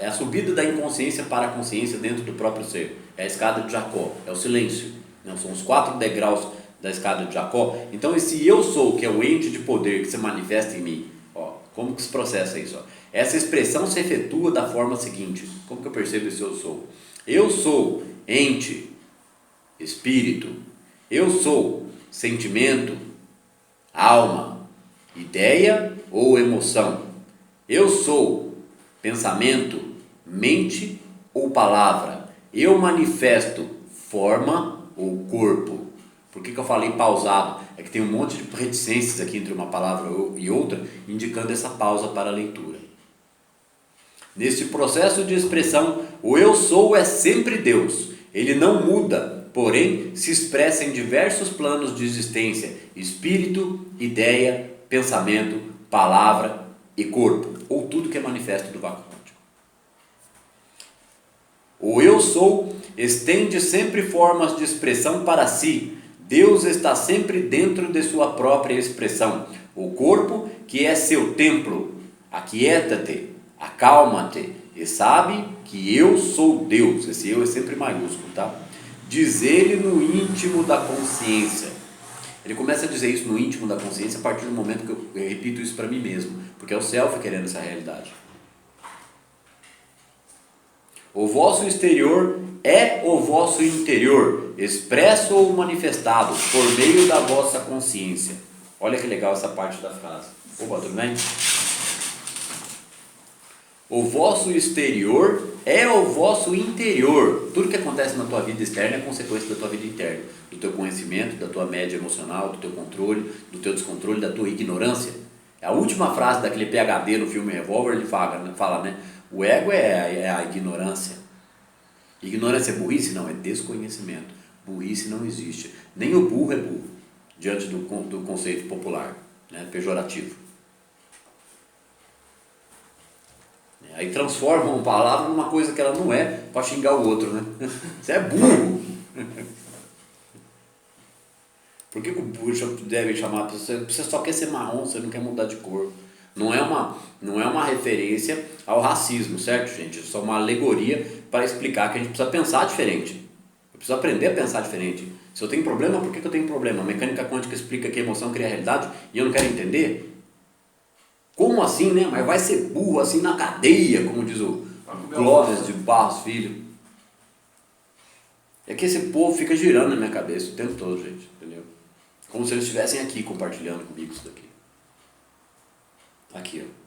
Speaker 1: é a subida da inconsciência para a consciência dentro do próprio ser. É a escada de Jacó, é o silêncio. Não, são os 4 degraus da escada de Jacó. Então esse eu sou, que é o ente de poder que se manifesta em mim, ó, como que se processa isso? Ó? Essa expressão se efetua da forma seguinte. Como que eu percebo esse eu sou? Eu sou ente, espírito. Eu sou sentimento, alma, ideia ou emoção. Eu sou pensamento, mente ou palavra. Eu manifesto forma ou corpo. Por que eu falei pausado? É que tem um monte de reticências aqui entre uma palavra e outra, indicando essa pausa para a leitura. Neste processo de expressão, o eu sou é sempre Deus. Ele não muda, porém se expressa em diversos planos de existência: espírito, ideia, pensamento, palavra e corpo, ou tudo que é manifesto do vácuo quântico. O eu sou estende sempre formas de expressão para si. Deus está sempre dentro de sua própria expressão. O corpo, que é seu templo, aquieta-te, acalma-te e sabe que eu sou Deus. Esse eu é sempre maiúsculo, tá? Diz ele no íntimo da consciência. Ele começa a dizer isso no íntimo da consciência a partir do momento que eu repito isso para mim mesmo, porque é o self querendo essa realidade. O vosso exterior é o vosso interior, expresso ou manifestado por meio da vossa consciência. Olha que legal essa parte da frase. Opa, tudo bem? O vosso exterior é o vosso interior. Tudo que acontece na tua vida externa é consequência da tua vida interna, do teu conhecimento, da tua média emocional, do teu controle, do teu descontrole, da tua ignorância. A última frase daquele PhD no filme Revolver, ele fala, né? O ego é a ignorância. Ignorância é burrice? Não, é desconhecimento. Burrice não existe. Nem o burro é burro, diante do conceito popular, né? Pejorativo. Aí transforma uma palavra numa coisa que ela não é para xingar o outro, né? Você é burro. Por que o burro deve chamar a pessoa? Você só quer ser marrom, você não quer mudar de cor. Não é uma referência ao racismo, certo, gente? É só uma alegoria para explicar que a gente precisa pensar diferente. Eu preciso aprender a pensar diferente. Se eu tenho problema, por que eu tenho problema? A mecânica quântica explica que a emoção cria a realidade e eu não quero entender? Como assim, né? Mas vai ser burro assim na cadeia, como diz o Clóvis de Barros Filho. É que esse povo fica girando na minha cabeça o tempo todo, gente, entendeu? Como se eles estivessem aqui compartilhando comigo isso daqui. Aqui, ó.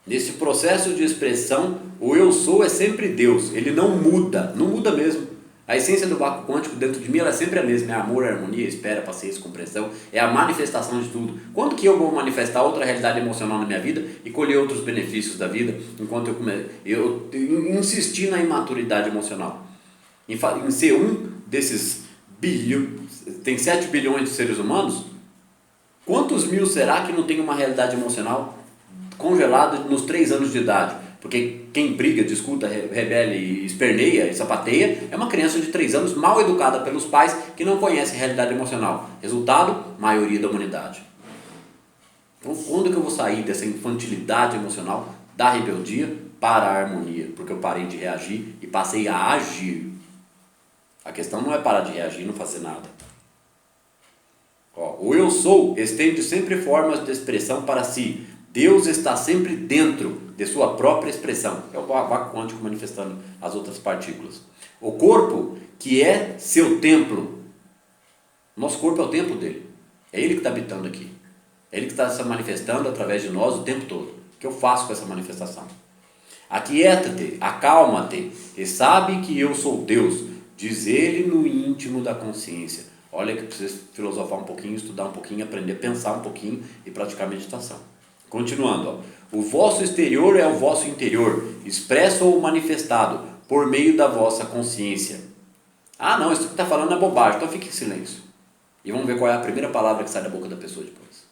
Speaker 1: Nesse processo de expressão, o eu sou é sempre Deus. Ele não muda mesmo. A essência do vácuo quântico dentro de mim ela é sempre a mesma, é amor, harmonia, espera, paciência, compreensão, é a manifestação de tudo. Quando que eu vou manifestar outra realidade emocional na minha vida e colher outros benefícios da vida, enquanto eu insisti na imaturidade emocional, em ser um desses tem 7 bilhões de seres humanos, quantos mil será que não tem uma realidade emocional congelada nos 3 anos de idade? Porque quem briga, discuta, rebele, esperneia e sapateia é uma criança de 3 anos mal educada pelos pais que não conhece a realidade emocional. Resultado, maioria da humanidade. Então, quando que eu vou sair dessa infantilidade emocional, da rebeldia, para a harmonia? Porque eu parei de reagir e passei a agir. A questão não é parar de reagir e não fazer nada. Ó, o eu sou estende sempre formas de expressão para si. Deus está sempre dentro de sua própria expressão. É o vácuo quântico manifestando as outras partículas. O corpo, que é seu templo. Nosso corpo é o templo dele. É ele que está habitando aqui. É ele que está se manifestando através de nós o tempo todo. O que eu faço com essa manifestação? Aquieta-te, acalma-te e sabe que eu sou Deus, diz ele no íntimo da consciência. Olha que precisa filosofar um pouquinho, estudar um pouquinho, aprender a pensar um pouquinho e praticar meditação. Continuando, ó. O vosso exterior é o vosso interior, expresso ou manifestado por meio da vossa consciência. Ah não, isso que está falando é bobagem, então fique em silêncio. E vamos ver qual é a primeira palavra que sai da boca da pessoa depois.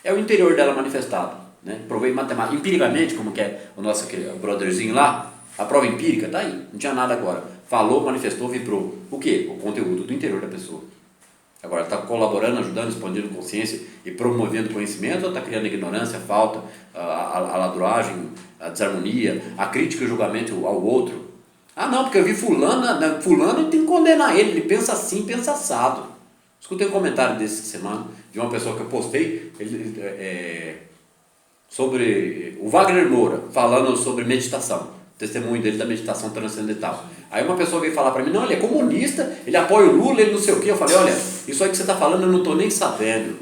Speaker 1: É o interior dela manifestado, né? Provei matemática, empiricamente, como que é o nosso brotherzinho lá, a prova empírica está aí, não tinha nada agora. Falou, manifestou, vibrou. O quê? O conteúdo do interior da pessoa. Agora, está colaborando, ajudando, expandindo consciência e promovendo conhecimento, ou está criando ignorância, a falta, a ladruagem, a desarmonia, a crítica e o julgamento ao outro? Ah não, porque eu vi fulano e tem que condenar ele pensa assim, pensa assado. Escutei um comentário desse semana, de uma pessoa que eu postei, sobre o Wagner Moura, falando sobre meditação. Testemunho dele da meditação transcendental. Aí uma pessoa veio falar para mim, não, ele é comunista, ele apoia o Lula, ele não sei o quê. Eu falei, olha, isso aí que você está falando eu não estou nem sabendo.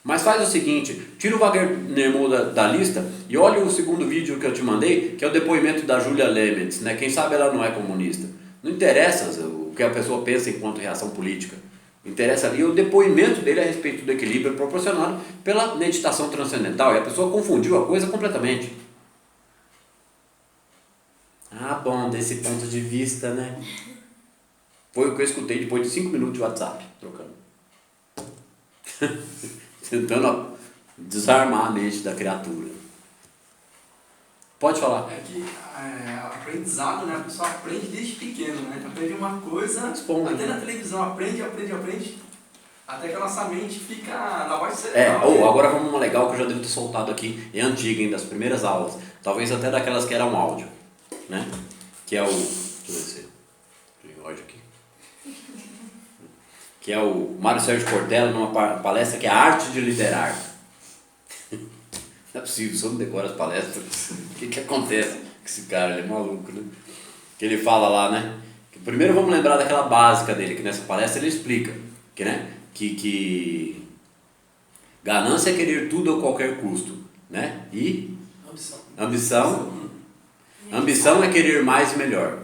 Speaker 1: Mas faz o seguinte, tira o Wagner Moura da lista e olha o segundo vídeo que eu te mandei, que é o depoimento da Julia Lemets, né? Quem sabe ela não é comunista. Não interessa o que a pessoa pensa enquanto reação política. Interessa ali o depoimento dele a respeito do equilíbrio proporcionado pela meditação transcendental. E a pessoa confundiu a coisa completamente. Ah, bom, desse ponto de vista, né? Foi o que eu escutei depois de 5 minutos de WhatsApp, trocando. Tentando desarmar a mente da criatura. Pode falar.
Speaker 3: É que aprendizado, né? A pessoa aprende desde pequeno, né? Aprende uma coisa,
Speaker 1: Responde,
Speaker 3: até
Speaker 1: né?
Speaker 3: na televisão, aprende, até que a nossa mente fica na voz cerebral.
Speaker 1: Agora vamos uma legal que eu já devo ter soltado aqui, é antiga, ainda das primeiras aulas, talvez até daquelas que eram áudio, né? Que é o... deixa eu ver se tem áudio aqui. Que é o Mário Sérgio Cortella, numa palestra que é a arte de liderar. Não é possível, se eu não decoro as palestras, o que acontece com esse cara? Ele é maluco, né? Que ele fala lá, né? Que primeiro vamos lembrar daquela básica dele, que nessa palestra ele explica que, né? Que ganância é querer tudo a qualquer custo, né? E ambição é querer mais e melhor.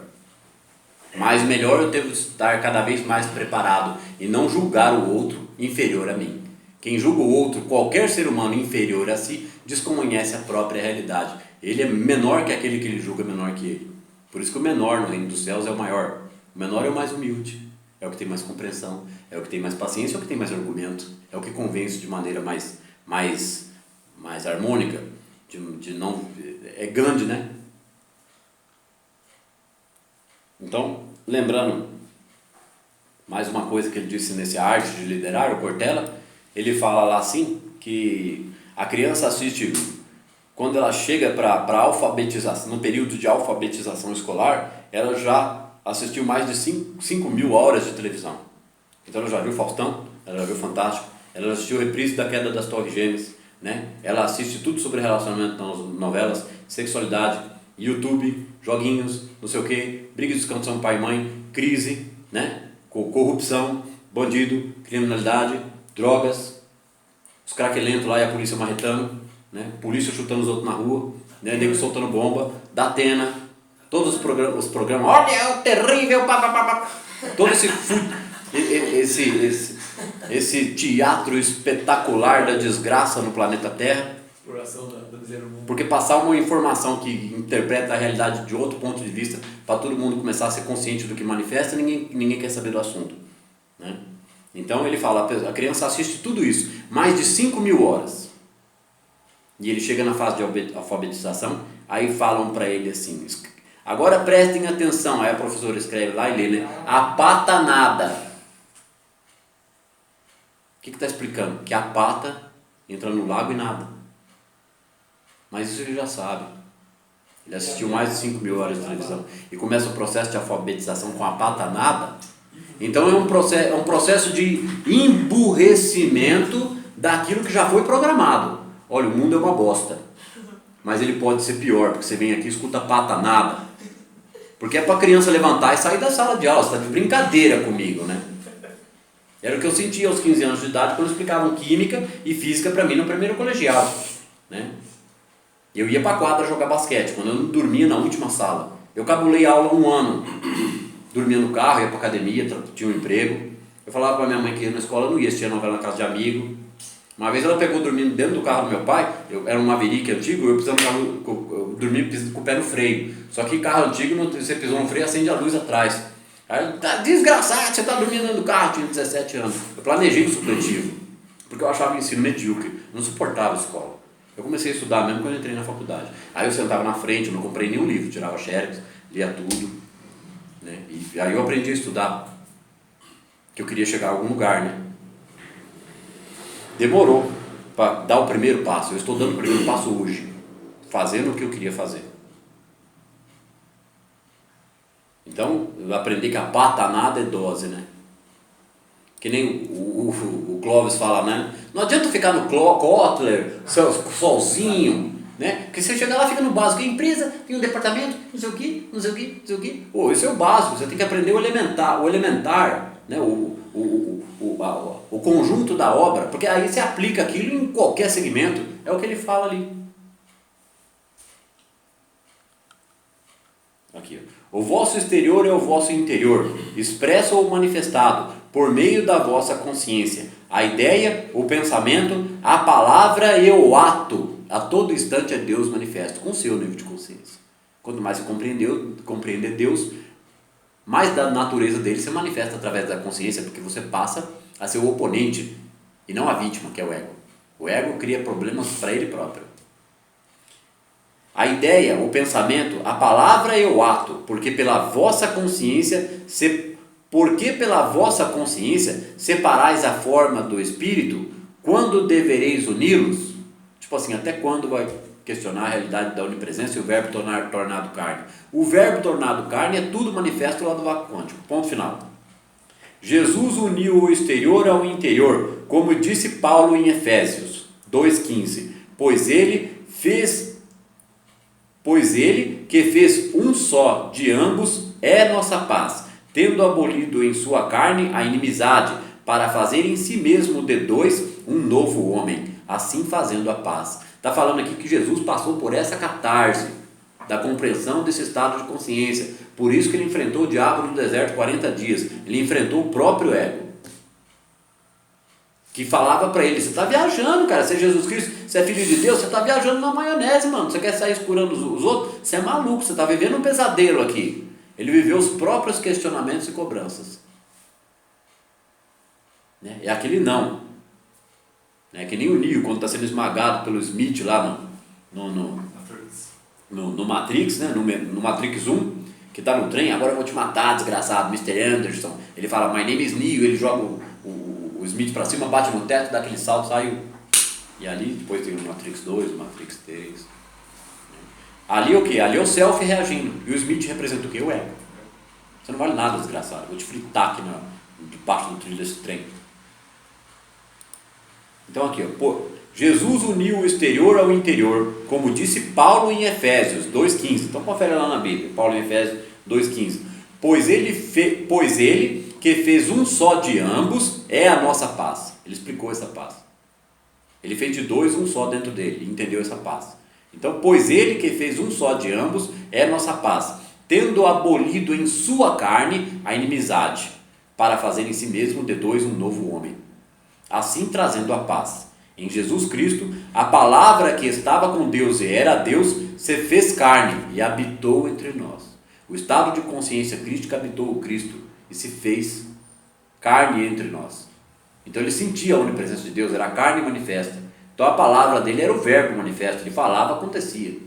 Speaker 1: Mais e melhor eu devo estar cada vez mais preparado e não julgar o outro inferior a mim. Quem julga o outro, qualquer ser humano inferior a si, desconhece a própria realidade. Ele é menor que aquele que ele julga menor que ele. Por isso que o menor no reino dos céus é o maior. O menor é o mais humilde. É o que tem mais compreensão, é o que tem mais paciência, é o que tem mais argumento, é o que convence de maneira mais harmônica, de não... é grande, né? Então, lembrando, mais uma coisa que ele disse nesse Arte de Liderar, o Cortella, ele fala lá assim, que a criança assiste, quando ela chega para alfabetização, no período de alfabetização escolar, ela já assistiu mais de 5 mil horas de televisão. Então ela já viu Faustão, ela já viu Fantástico, ela já assistiu reprise da Queda das Torres Gêmeas, né? Ela assiste tudo sobre relacionamento nas novelas, sexualidade, YouTube, joguinhos, não sei o que, briga de discussão pai e mãe, crise, né? Corrupção, bandido, criminalidade, drogas, os craquelentos lá e a polícia marretando, né? Polícia chutando os outros na rua, né? Nego soltando bomba, da Atena, todos os programas, olha, é o terrível, todo esse teatro espetacular da desgraça no planeta Terra, porque passar uma informação que interpreta a realidade de outro ponto de vista, para todo mundo começar a ser consciente do que manifesta, ninguém quer saber do assunto, né? Então ele fala, a criança assiste tudo isso, mais de 5 mil horas, e ele chega na fase de alfabetização, aí falam para ele assim, agora prestem atenção, aí a professora escreve lá e lê, né? A pata nada. O que está explicando? Que a pata entra no lago e nada. Mas isso ele já sabe. Ele assistiu mais de 5 mil horas de televisão. E começa o processo de alfabetização com a pata nada. Então é um processo de emburrecimento daquilo que já foi programado. Olha, o mundo é uma bosta, mas ele pode ser pior, porque você vem aqui e escuta pata nada. Porque é para a criança levantar e sair da sala de aula, você está de brincadeira comigo, né? Era o que eu sentia aos 15 anos de idade quando explicavam química e física para mim no primeiro colegial, né? Eu ia para a quadra jogar basquete, quando eu não dormia na última sala. Eu cabulei aula 1 ano, dormia no carro, ia para academia, tinha um emprego. Eu falava para minha mãe que ia na escola, eu não ia, assistia novela na casa de amigo. Uma vez ela pegou dormindo dentro do carro do meu pai, era um Maverick antigo, eu precisava dormir com o pé no freio. Só que carro antigo, você pisou no freio, acende a luz atrás. Aí, tá desgraçado, você está dormindo dentro do carro, tinha 17 anos. Eu planejei o supletivo, porque eu achava o ensino medíocre, não suportava a escola. Eu comecei a estudar mesmo quando eu entrei na faculdade. Aí eu sentava na frente, eu não comprei nenhum livro, tirava xerox, lia tudo, né? E aí eu aprendi a estudar, que eu queria chegar a algum lugar, né? Demorou para dar o primeiro passo. Eu estou dando o primeiro passo hoje, fazendo o que eu queria fazer. Então, eu aprendi que a patanada é dose, né? Que nem o Clóvis fala, né? Não adianta ficar no Kotler, sozinho, né? Porque você chega lá, fica no básico. A empresa tem um departamento, não sei o que, não sei o que, não sei o que. Pô, isso é o básico, você tem que aprender o elementar, né? O conjunto da obra, porque aí você aplica aquilo em qualquer segmento, é o que ele fala ali. Aqui, ó. O vosso exterior é o vosso interior, expresso ou manifestado, por meio da vossa consciência. A ideia, o pensamento, a palavra e o ato, a todo instante é Deus manifesto, com o seu nível de consciência. Quanto mais você compreender Deus, mais da natureza dele se manifesta através da consciência, porque você passa a ser o oponente e não a vítima, que é o ego. O ego cria problemas para ele próprio. A ideia, o pensamento, a palavra e o ato, porque pela vossa consciência separais a forma do Espírito, quando devereis uni-los? Tipo assim, até quando vai questionar a realidade da onipresença e o verbo tornado carne? O verbo tornado carne é tudo manifesto lá do vácuo quântico. Ponto final. Jesus uniu o exterior ao interior, como disse Paulo em Efésios 2,15, pois ele que fez um só de ambos é nossa paz, tendo abolido em sua carne a inimizade, para fazer em si mesmo de dois um novo homem, assim fazendo a paz. Está falando aqui que Jesus passou por essa catarse da compreensão desse estado de consciência. Por isso que ele enfrentou o diabo no deserto 40 dias. Ele enfrentou o próprio ego, que falava para ele, você está viajando, cara, você é Jesus Cristo, você é filho de Deus, você está viajando na maionese, mano, você quer sair curando os outros? Você é maluco, você está vivendo um pesadelo aqui. Ele viveu os próprios questionamentos e cobranças, né? É aquele não, né? Que nem o Neo, quando está sendo esmagado pelo Smith lá no Matrix, né? No Matrix 1, que está no trem, agora eu vou te matar, desgraçado, Mr. Anderson. Ele fala, my name is Neo, ele joga o Smith para cima, bate no teto, dá aquele salto, sai. E ali, depois tem o Matrix 2, o Matrix 3. Ali o que? Ali é o self reagindo. E o Smith representa o quê? O ego. Você não vale nada, desgraçado. Eu vou te fritar aqui debaixo do trilho desse trem. Então aqui, ó, Jesus uniu o exterior ao interior, como disse Paulo em Efésios 2,15. Então confere lá na Bíblia, Paulo em Efésios 2,15. Pois ele que fez um só de ambos é a nossa paz. Ele explicou essa paz. Ele fez de dois um só dentro dele, entendeu essa paz. Então, pois ele que fez um só de ambos é a nossa paz, tendo abolido em sua carne a inimizade, para fazer em si mesmo de dois um novo homem, assim trazendo a paz. Em Jesus Cristo, a palavra que estava com Deus e era Deus, se fez carne e habitou entre nós. O estado de consciência crística habitou o Cristo e se fez carne entre nós. Então ele sentia a onipresença de Deus, era a carne manifesta. Então a palavra dele era o verbo manifesto, ele falava, acontecia.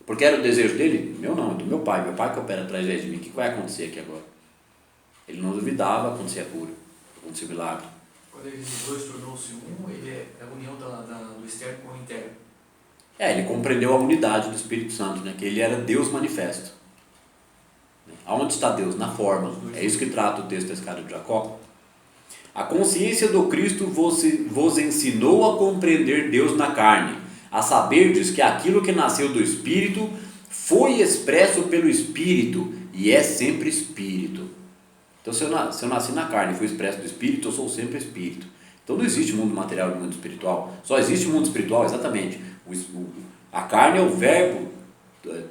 Speaker 1: Porque era o desejo dele? Meu não, é do meu pai que opera atrás de mim. O que vai acontecer aqui agora? Ele não duvidava, acontecia a cura, acontecia o milagre.
Speaker 3: Quando ele dois tornou-se um, ele é a união do externo com o interno.
Speaker 1: Ele compreendeu a unidade do Espírito Santo, né? Que ele era Deus manifesto. Aonde está Deus? Na forma. É isso que trata o texto da escada de Jacó. A consciência do Cristo vos ensinou a compreender Deus na carne, a saberdes que aquilo que nasceu do Espírito foi expresso pelo Espírito e é sempre Espírito. Então, se eu nasci na carne e fui expresso do Espírito, eu sou sempre Espírito. Então não existe mundo material e mundo espiritual. Só existe mundo espiritual, exatamente. A carne é o verbo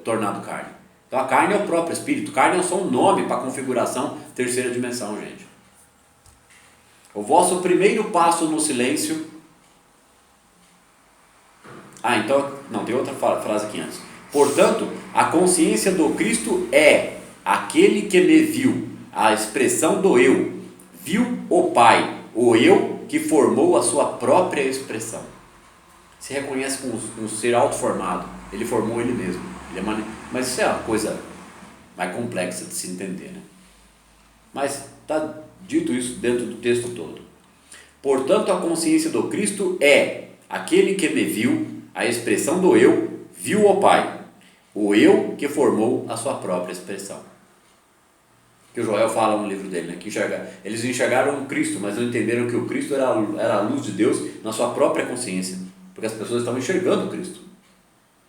Speaker 1: tornado carne. Então a carne é o próprio Espírito. Carne é só um nome para a configuração terceira dimensão, gente. O vosso primeiro passo no silêncio... então, não, tem outra frase aqui antes. Portanto, a consciência do Cristo é aquele que me viu, a expressão do eu, viu o Pai, o eu que formou a sua própria expressão. Se reconhece com um ser autoformado, ele formou ele mesmo. Mas isso é uma coisa mais complexa de se entender, né? Mas está dito isso dentro do texto todo. Portanto, a consciência do Cristo é aquele que me viu, a expressão do eu, viu o Pai, o eu que formou a sua própria expressão. Que o Joel fala no livro dele, né? Que eles enxergaram o Cristo, mas não entenderam que o Cristo era a luz de Deus na sua própria consciência, porque as pessoas estavam enxergando o Cristo.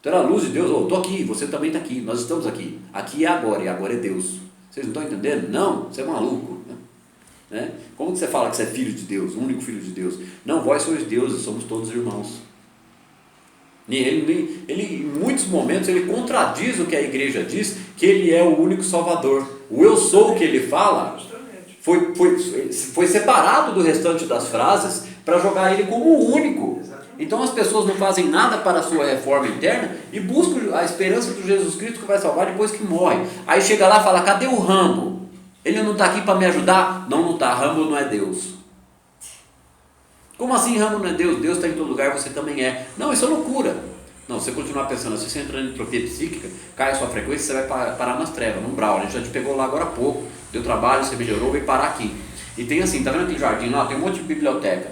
Speaker 1: Então era a luz de Deus. Estou aqui, você também está aqui, nós estamos aqui. Aqui é agora, e agora é Deus. Vocês não estão entendendo? Não, você é maluco. Né? Como que você fala que você é filho de Deus, único filho de Deus? Não, vós sois deuses, somos todos irmãos. E ele, em muitos momentos, ele contradiz o que a igreja diz, que ele é o único salvador. O eu sou que ele fala foi separado do restante das frases para jogar ele como o único. Então as pessoas não fazem nada para a sua reforma interna e buscam a esperança do Jesus Cristo que vai salvar depois que morre. Aí chega lá e fala, cadê o Rambo? Ele não está aqui para me ajudar? Não está, Rambo não é Deus. Como assim Rambo não é Deus? Deus está em todo lugar, você também é. Não, isso é loucura. Não, se você continuar pensando assim, você entra em entropia psíquica, cai a sua frequência, você vai parar nas trevas, no umbral. A gente já te pegou lá agora há pouco, deu trabalho, você melhorou, veio parar aqui. E tem assim, tá vendo aquele jardim lá? Tem um monte de biblioteca.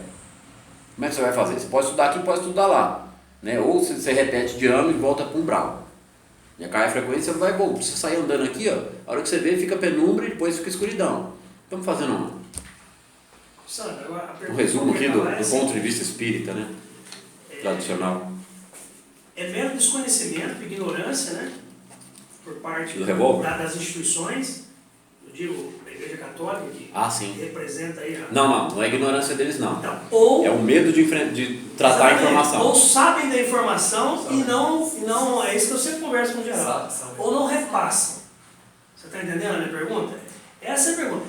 Speaker 1: Como é que você vai fazer? Você pode estudar aqui, pode estudar lá. Né? Ou você repete de ano e volta para o umbral. E cai a frequência, vai, bom, você sair andando aqui, ó, a hora que você vê, fica penumbra e depois fica escuridão. Estamos fazendo um resumo aqui do ponto de vista espírita, né? Tradicional.
Speaker 2: É mero desconhecimento, ignorância, né? Por parte das instituições, eu digo, da Igreja Católica, que representa aí a...
Speaker 1: Não é ignorância deles, não.
Speaker 2: Então,
Speaker 1: é o medo de tratar a informação.
Speaker 2: Ou sabem da informação e não, é isso que eu sempre converso com o geral. Ou não repassam. Você está entendendo a minha pergunta? Essa é a pergunta.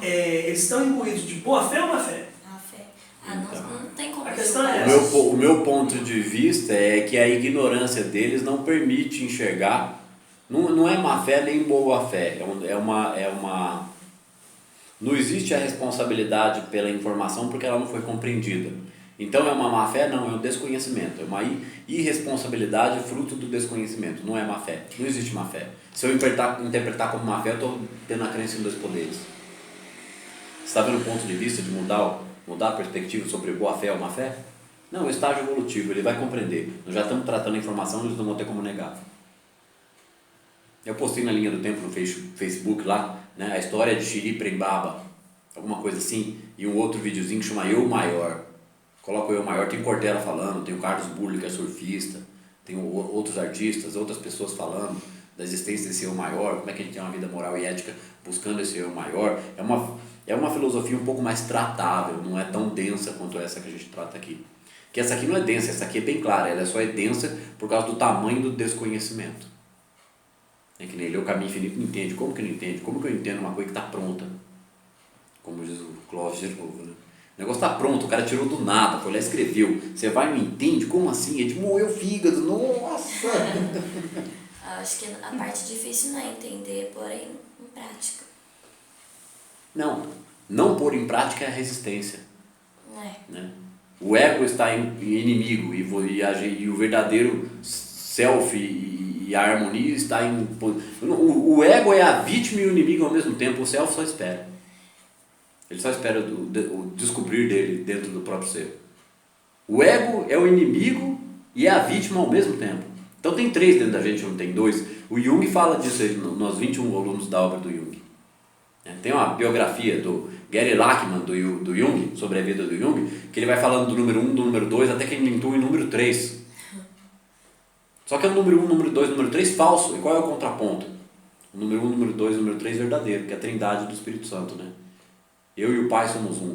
Speaker 2: Eles estão imbuídos de boa fé ou má fé?
Speaker 4: Má fé. Não tem como.
Speaker 2: A questão é essa.
Speaker 1: O meu ponto de vista é que a ignorância deles não permite enxergar. Não é má fé nem boa fé. Não existe a responsabilidade pela informação porque ela não foi compreendida. Então é uma má fé? Não, é um desconhecimento. É uma irresponsabilidade fruto do desconhecimento. Não é má fé. Não existe má fé. Se eu interpretar como má fé, eu estou tendo a crença em dois poderes. Você está vendo o ponto de vista de mudar a perspectiva sobre boa fé ou má fé? Não, o estágio evolutivo, ele vai compreender. Nós já estamos tratando a informação, eles não vão ter como negar. Eu postei na linha do tempo no Facebook lá, né, a história de Xiriprembaba, alguma coisa assim, e um outro videozinho que chama Eu Maior. Coloca o Eu Maior, tem Cortella falando, tem o Carlos Burle, que é surfista, tem outros artistas, outras pessoas falando da existência desse Eu Maior, como é que a gente tem uma vida moral e ética buscando esse Eu Maior. É uma filosofia um pouco mais tratável, não é tão densa quanto essa que a gente trata aqui. Que essa aqui não é densa, essa aqui é bem clara, ela só é densa por causa do tamanho do desconhecimento. É que nem ele, o caminho infinito, não entende. Como que não entende? Como que eu entendo uma coisa que está pronta? Como diz o Clóvis de novo, né? O negócio está pronto, o cara tirou do nada, foi lá e escreveu. Você vai e não entende? Como assim? Ele moeu o fígado, nossa!
Speaker 4: Acho que a parte difícil não é entender, porém em prática.
Speaker 1: Não pôr em prática é a resistência. Né? O ego está em inimigo e o verdadeiro self e a harmonia está em... O ego é a vítima e o inimigo ao mesmo tempo, o self só espera. Ele só espera o descobrir dele dentro do próprio ser. O ego é o inimigo e é a vítima ao mesmo tempo. Então tem 3 dentro da gente, não tem 2. O Jung fala disso aí nos 21 volumes da obra do Jung. Tem uma biografia do Gary Lachman, do Jung, sobre a vida do Jung, que ele vai falando do número 1, do número 2, até que ele inventou o número 3. Só que é o número 1, número 2, número 3 falso. E qual é o contraponto? O número 1, número 2, número 3 verdadeiro, que é a trindade do Espírito Santo, né? Eu e o Pai somos um.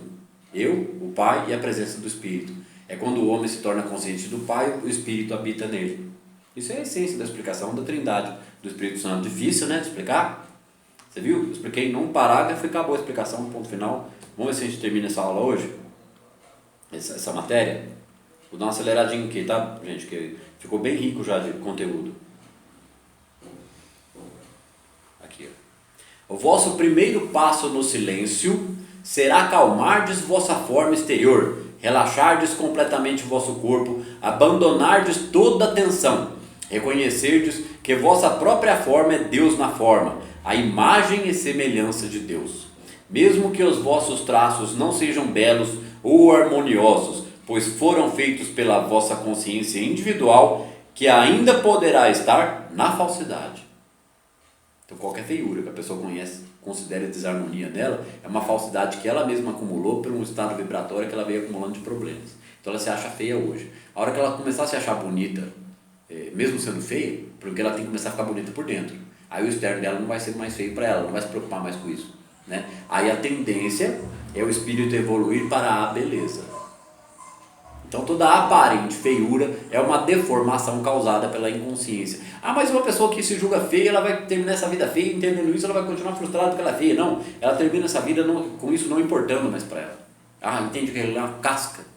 Speaker 1: Eu, o Pai e a presença do Espírito. É quando o homem se torna consciente do Pai, o Espírito habita nele. Isso é a essência da explicação da trindade do Espírito Santo. Difícil, né, de explicar? Você viu? Eu expliquei num parágrafo e acabou a explicação, ponto final. Vamos ver se a gente termina essa aula hoje, essa matéria. Vou dar uma aceleradinha aqui, tá, gente? Que ficou bem rico já de conteúdo. Aqui, ó. O vosso primeiro passo no silêncio será acalmardes vossa forma exterior, relaxardes completamente o vosso corpo, abandonardes toda a tensão, reconhecerdes que vossa própria forma é Deus na forma, a imagem e semelhança de Deus. Mesmo que os vossos traços não sejam belos ou harmoniosos, pois foram feitos pela vossa consciência individual, que ainda poderá estar na falsidade. Então qualquer feiura que a pessoa considere desarmonia dela, é uma falsidade que ela mesma acumulou por um estado vibratório que ela veio acumulando de problemas. Então ela se acha feia hoje. A hora que ela começar a se achar bonita, mesmo sendo feia, porque ela tem que começar a ficar bonita por dentro. Aí o externo dela não vai ser mais feio para ela, não vai se preocupar mais com isso, né? Aí a tendência é o espírito evoluir para a beleza. Então toda aparente feiura é uma deformação causada pela inconsciência. Ah, mas uma pessoa que se julga feia, ela vai terminar essa vida feia, entendendo isso, ela vai continuar frustrada porque ela é feia. Não, ela termina essa vida com isso não importando mais para ela. Ah, entende que ela é uma casca.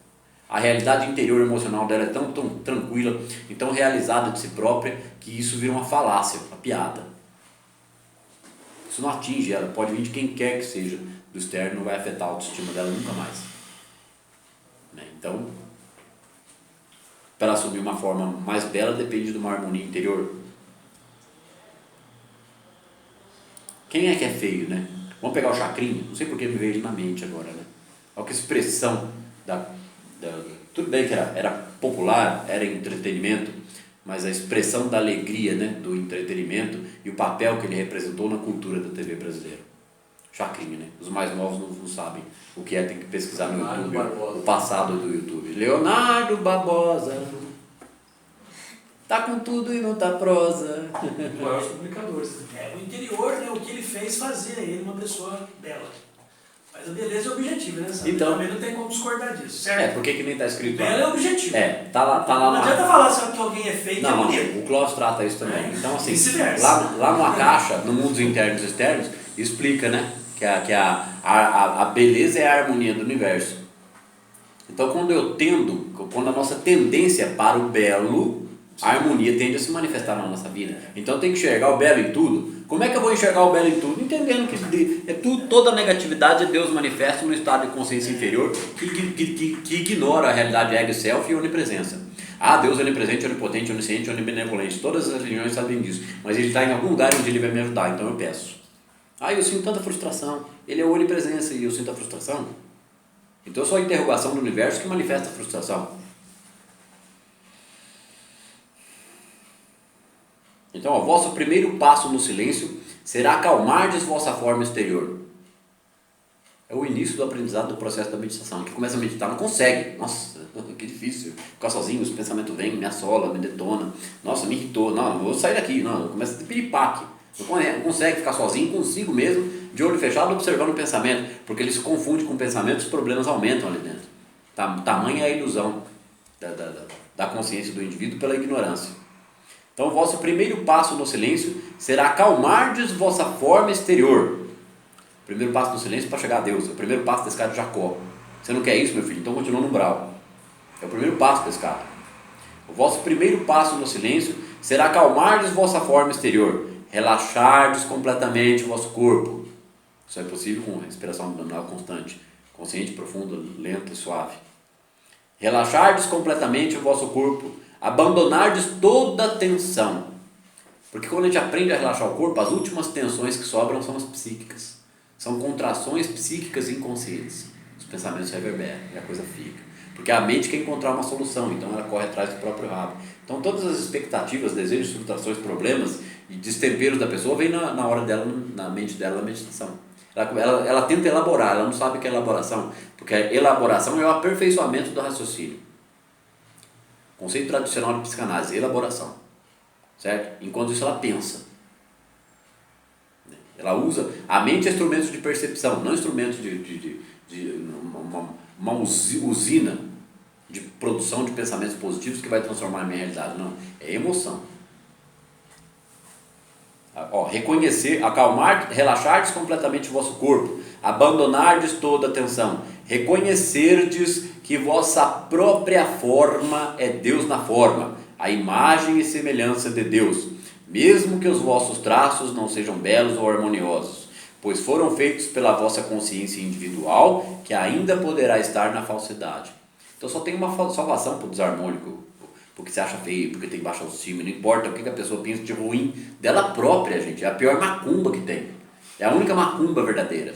Speaker 1: A realidade interior emocional dela é tão tranquila e tão realizada de si própria que isso vira uma falácia, uma piada. Isso não atinge ela, pode vir de quem quer que seja do externo, não vai afetar a autoestima dela nunca mais. Então, para ela assumir uma forma mais bela depende de uma harmonia interior. Quem é que é feio, né? Vamos pegar o Chacrinha, não sei porque me veio ele na mente agora, né? Olha que expressão tudo bem que era popular, era entretenimento, mas a expressão da alegria, né, do entretenimento e o papel que ele representou na cultura da TV brasileira. Chacrinha, né? Os mais novos não sabem o que é, tem que pesquisar no YouTube, o passado do YouTube. Leonardo Barbosa tá com tudo e não tá prosa.
Speaker 3: Um dos maiores publicadores.
Speaker 2: O interior, né, o que ele fez fazia ele uma pessoa bela. Mas a beleza é objetiva, né?
Speaker 1: Então,
Speaker 2: também não tem como discordar disso, certo?
Speaker 1: porque que nem tá escrito
Speaker 2: Bela é objetivo.
Speaker 1: Tá lá
Speaker 2: não adianta falar só que alguém é feio e é bonito.
Speaker 1: O Klaus trata isso também. Então, assim,
Speaker 2: vice-versa.
Speaker 1: lá numa caixa, no mundo dos internos e externos, explica, né? Que a beleza é a harmonia do universo. Então, quando a nossa tendência para o belo, a harmonia tende a se manifestar na nossa vida. Então, tem que enxergar o belo em tudo. Como é que eu vou enxergar o belo em tudo? Entendendo que toda negatividade é Deus manifesto no estado de consciência inferior que ignora a realidade ego, self e onipresença. Ah, Deus é onipresente, onipotente, onisciente, onibenevolente. Todas as religiões sabem disso. Mas Ele está em algum lugar onde Ele vai me ajudar, então eu peço. Ah, eu sinto tanta frustração. Ele é a onipresença e eu sinto a frustração. Então eu sou a interrogação do universo que manifesta a frustração. Então, o vosso primeiro passo no silêncio será acalmardes vossa forma exterior. É o início do aprendizado do processo da meditação. Quem começa a meditar não consegue. Nossa, que difícil. Ficar sozinho, os pensamentos vêm, me assola, me detona. Nossa, me irritou. Não, vou sair daqui. Não, começa a ter piripaque. Não consegue ficar sozinho consigo mesmo, de olho fechado, observando o pensamento. Porque ele se confunde com o pensamento, os problemas aumentam ali dentro. Tamanha a ilusão da consciência do indivíduo pela ignorância. Então, o vosso primeiro passo no silêncio será acalmardes vossa forma exterior. O primeiro passo no silêncio para chegar a Deus. É o primeiro passo da escada de Jacó. Você não quer isso, meu filho? Então continua no umbral. É o primeiro passo da escada. O vosso primeiro passo no silêncio será acalmardes vossa forma exterior. Relaxardes completamente o vosso corpo. Isso é possível com respiração abdominal constante, consciente, profunda, lenta e suave. Relaxardes completamente o vosso corpo. Abandonardes toda a tensão. Porque quando a gente aprende a relaxar o corpo, as últimas tensões que sobram são as psíquicas. São contrações psíquicas inconscientes. Os pensamentos reverberam e a coisa fica. porque a mente quer encontrar uma solução, então ela corre atrás do próprio rabo. Então todas as expectativas, desejos, frustrações, problemas e destemperos da pessoa vem na hora dela, na mente dela, na meditação. Ela tenta elaborar, ela não sabe o que é elaboração, porque a elaboração é o aperfeiçoamento do raciocínio. Conceito tradicional de psicanálise, elaboração, certo? Enquanto isso ela pensa. Ela usa, a mente é instrumento de percepção, não instrumento de uma usina de produção de pensamentos positivos que vai transformar a minha realidade, não, é emoção. Reconhecer, acalmar, relaxardes completamente o vosso corpo, abandonardes toda a tensão, reconhecerdes que vossa própria forma é Deus na forma, a imagem e semelhança de Deus, mesmo que os vossos traços não sejam belos ou harmoniosos, pois foram feitos pela vossa consciência individual, que ainda poderá estar na falsidade. Então só tem uma salvação para o desarmônico, porque se acha feio, porque tem baixa autoestima, não importa o que a pessoa pensa de ruim dela própria, gente, é a pior macumba que tem, é a única macumba verdadeira,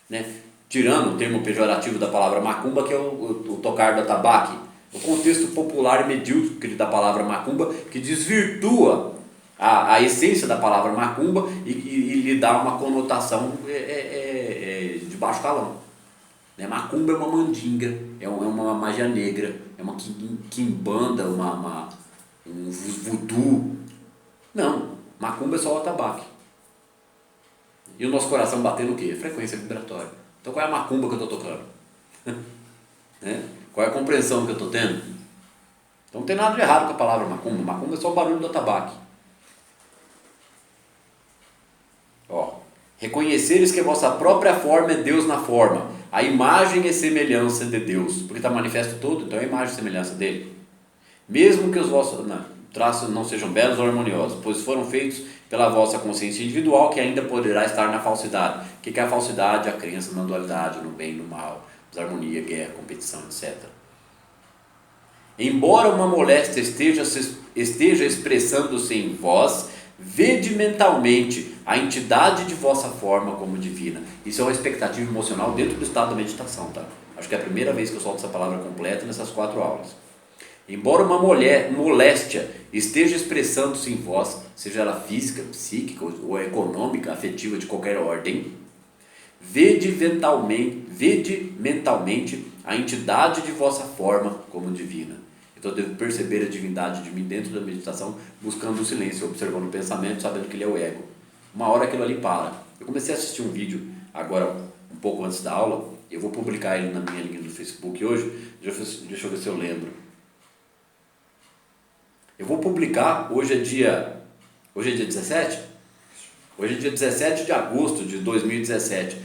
Speaker 1: né? Tirando o termo pejorativo da palavra macumba, que é o tocar do atabaque, o contexto popular e medíocre da palavra macumba, que desvirtua a essência da palavra macumba e lhe dá uma conotação de baixo calão. Macumba é uma mandinga, é uma magia negra, é uma quimbanda, um voodoo. Não, macumba é só o atabaque. E o nosso coração batendo o quê? Frequência vibratória. Então qual é a macumba que eu estou tocando? Qual é a compreensão que eu estou tendo? Então não tem nada de errado com a palavra macumba. Macumba é só o barulho do atabaque. Reconheceres que a vossa própria forma é Deus na forma, a imagem e semelhança de Deus, porque está manifesto todo, então é a imagem e semelhança dele. Mesmo que os vossos traços não sejam belos ou harmoniosos, pois foram feitos pela vossa consciência individual, que ainda poderá estar na falsidade. O que é a falsidade? A crença na dualidade, no bem e no mal, desarmonia, guerra, competição, etc. Embora uma moléstia esteja expressando-se em vós, vede mentalmente a entidade de vossa forma como divina. Isso é uma expectativa emocional dentro do estado da meditação, tá? Acho que é a primeira vez que eu solto essa palavra completa nessas 4 aulas. Embora uma moléstia esteja expressando-se em vós, seja ela física, psíquica ou econômica, afetiva de qualquer ordem, vede mentalmente a entidade de vossa forma como divina. Então eu devo perceber a divindade de mim dentro da meditação, buscando o silêncio, observando o pensamento, sabendo que ele é o ego. Uma hora aquilo ali para. Eu comecei a assistir um vídeo agora, um pouco antes da aula, eu vou publicar ele na minha linha do Facebook hoje, deixa eu ver se eu lembro. Eu vou publicar, hoje é dia 17? Hoje é dia 17 de agosto de 2017.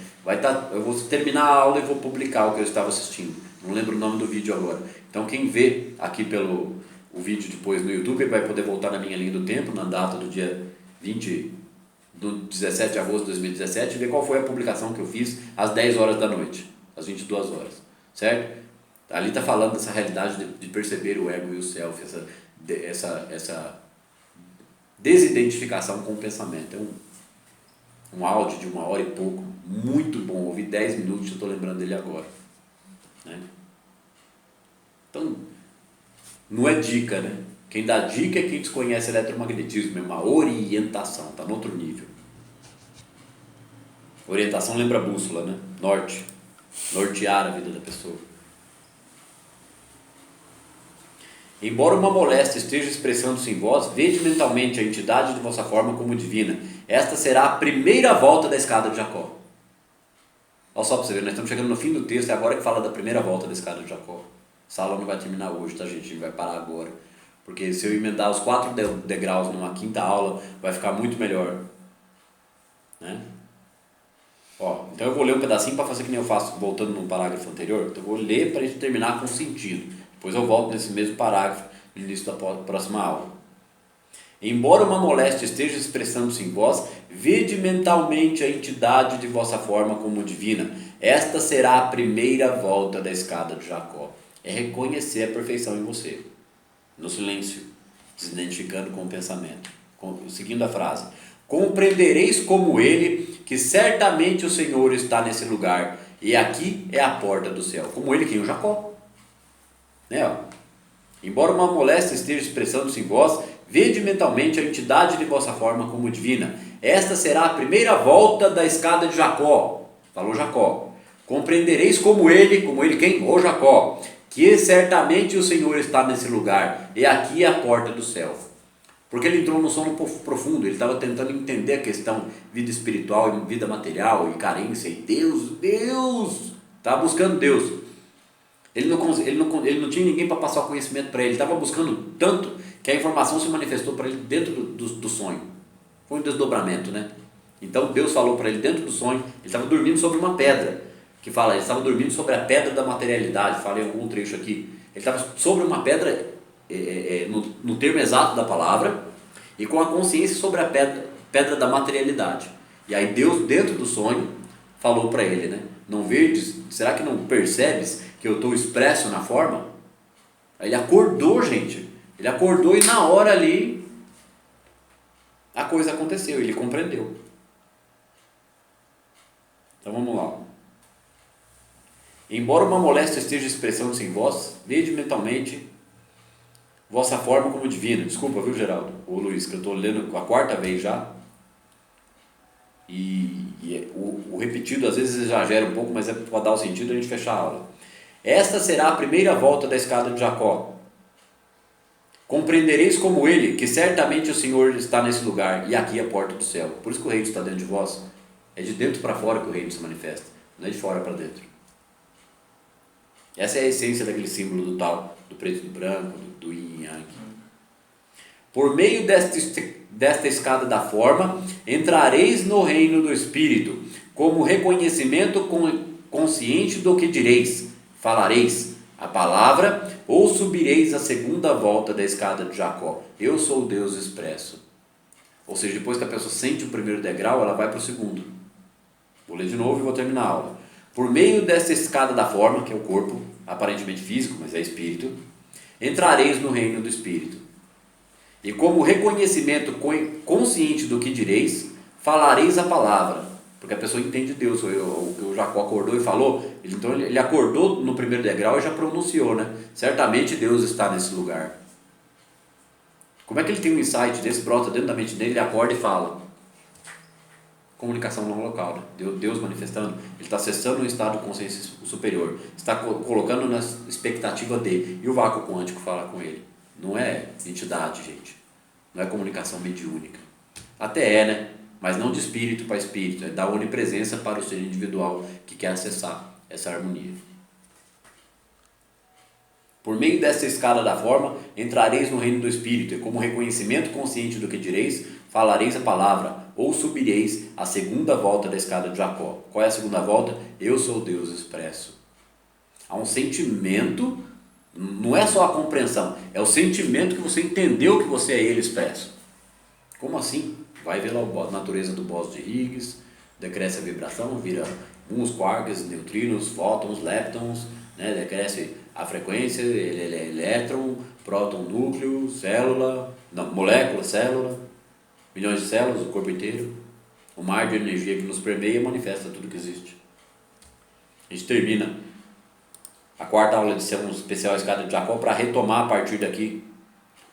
Speaker 1: Eu vou terminar a aula e vou publicar o que eu estava assistindo. Não lembro o nome do vídeo agora. Então quem vê aqui pelo o vídeo depois no YouTube vai poder voltar na minha linha do tempo, na data do dia 17 de agosto de 2017 e ver qual foi a publicação que eu fiz às 10 horas da noite, às 22 horas, certo? Ali está falando dessa realidade de perceber o ego e o self, essa desidentificação com o pensamento. É um áudio de 1 hora e pouco, muito bom, ouvi 10 minutos, eu estou lembrando dele agora. Né? Então, não é dica, né? Quem dá dica é quem desconhece eletromagnetismo, é uma orientação, está no outro nível. Orientação lembra bússola, né? Norte, nortear a vida da pessoa. Embora uma moléstia esteja expressando-se em vós, vede mentalmente a entidade de vossa forma como divina. Esta será a primeira volta da escada de Jacó. Olha só para você ver, nós estamos chegando no fim do texto, é agora que fala da primeira volta da escada de Jacó. Essa aula não vai terminar hoje, tá, gente? A gente vai parar agora. Porque se eu emendar os 4 degraus numa 5ª aula, vai ficar muito melhor. Né? Então eu vou ler um pedacinho para fazer que nem eu faço, voltando no parágrafo anterior. Então eu vou ler para a gente terminar com sentido. Depois eu volto nesse mesmo parágrafo no início da próxima aula. Embora uma moléstia esteja expressando-se em vós, vede mentalmente a entidade de vossa forma como divina. Esta será a primeira volta da escada de Jacó. É reconhecer a perfeição em você, no silêncio, se identificando com o pensamento. Seguindo a frase: compreendereis como ele, que certamente o Senhor está nesse lugar, e aqui é a porta do céu. Como ele, quem? O Jacó. Né, ó. Embora uma moléstia esteja expressando-se em vós, vede mentalmente a entidade de vossa forma como divina. Esta será a primeira volta da escada de Jacó. Falou Jacó. Compreendereis como ele quem? O Jacó. Que certamente o Senhor está nesse lugar. E aqui é a porta do céu. Porque ele entrou no sono profundo. Ele estava tentando entender a questão vida espiritual, vida material e carência. E Deus. Estava buscando Deus. Ele não tinha ninguém para passar o conhecimento para ele. Ele estava buscando tanto que a informação se manifestou para ele dentro do sonho. Foi um desdobramento, né? Então Deus falou para ele dentro do sonho. Ele estava dormindo sobre uma pedra. Que fala, ele estava dormindo sobre a pedra da materialidade. Falei em algum trecho aqui. Ele estava sobre uma pedra, no termo exato da palavra, e com a consciência sobre a pedra da materialidade. E aí Deus, dentro do sonho, falou para ele, né? Não vedes? Será que não percebes que eu estou expresso na forma? Aí ele acordou, gente. Ele acordou e na hora ali a coisa aconteceu, ele compreendeu. Então vamos lá. Embora uma moléstia esteja expressando-se em vós, vede mentalmente vossa forma como divina. Desculpa, viu, Geraldo? Ô Luiz, que eu estou lendo a quarta vez já. O repetido às vezes exagera um pouco, mas é para dar o sentido a gente fechar a aula. Esta será a primeira volta da escada de Jacó. Compreendereis como ele, que certamente o Senhor está nesse lugar, e aqui é a porta do céu. Por isso que o reino está dentro de vós. É de dentro para fora que o reino se manifesta, não é de fora para dentro. Essa é a essência daquele símbolo do tal, do preto e do branco, do yin e yang. Por meio desta escada da forma, entrareis no reino do Espírito, como reconhecimento consciente do que direis. Falareis a palavra, ou subireis a segunda volta da escada de Jacó. Eu sou o Deus expresso. Ou seja, depois que a pessoa sente o primeiro degrau, ela vai para o segundo. Vou ler de novo e vou terminar a aula. Por meio desta escada da forma, que é o corpo, aparentemente físico, mas é espírito, entrareis no reino do Espírito. E como reconhecimento consciente do que direis, falareis a palavra. Porque a pessoa entende Deus. O Jacó acordou e falou, então ele acordou no primeiro degrau e já pronunciou, né? Certamente Deus está nesse lugar. Como é que ele tem um insight desse, brota dentro da mente dele, ele acorda e fala? Comunicação não local, né? Deus manifestando, ele está acessando um estado de consciência superior, está colocando na expectativa dele, e o vácuo quântico fala com ele. Não é entidade, gente, não é comunicação mediúnica, até é, né? Mas não de espírito para espírito, é da onipresença para o ser individual que quer acessar essa harmonia. Por meio dessa escala da forma, entrareis no reino do Espírito, e como reconhecimento consciente do que direis, falareis a palavra, ou subireis a segunda volta da escada de Jacó. Qual é a segunda volta? Eu sou Deus expresso. Há um sentimento, não é só a compreensão, é o sentimento que você entendeu que você é Ele expresso. Como assim? Vai ver lá a natureza do bóson de Higgs, decresce a vibração, vira muons, quarks, neutrinos, fótons, leptons, né? Decresce a frequência, elétron, próton, núcleo, célula, não, molécula, célula, milhões de células, o corpo inteiro. O mar de energia que nos permeia manifesta tudo que existe. A gente termina a quarta aula de Sermão Especial Escada de Jacó para retomar a partir daqui,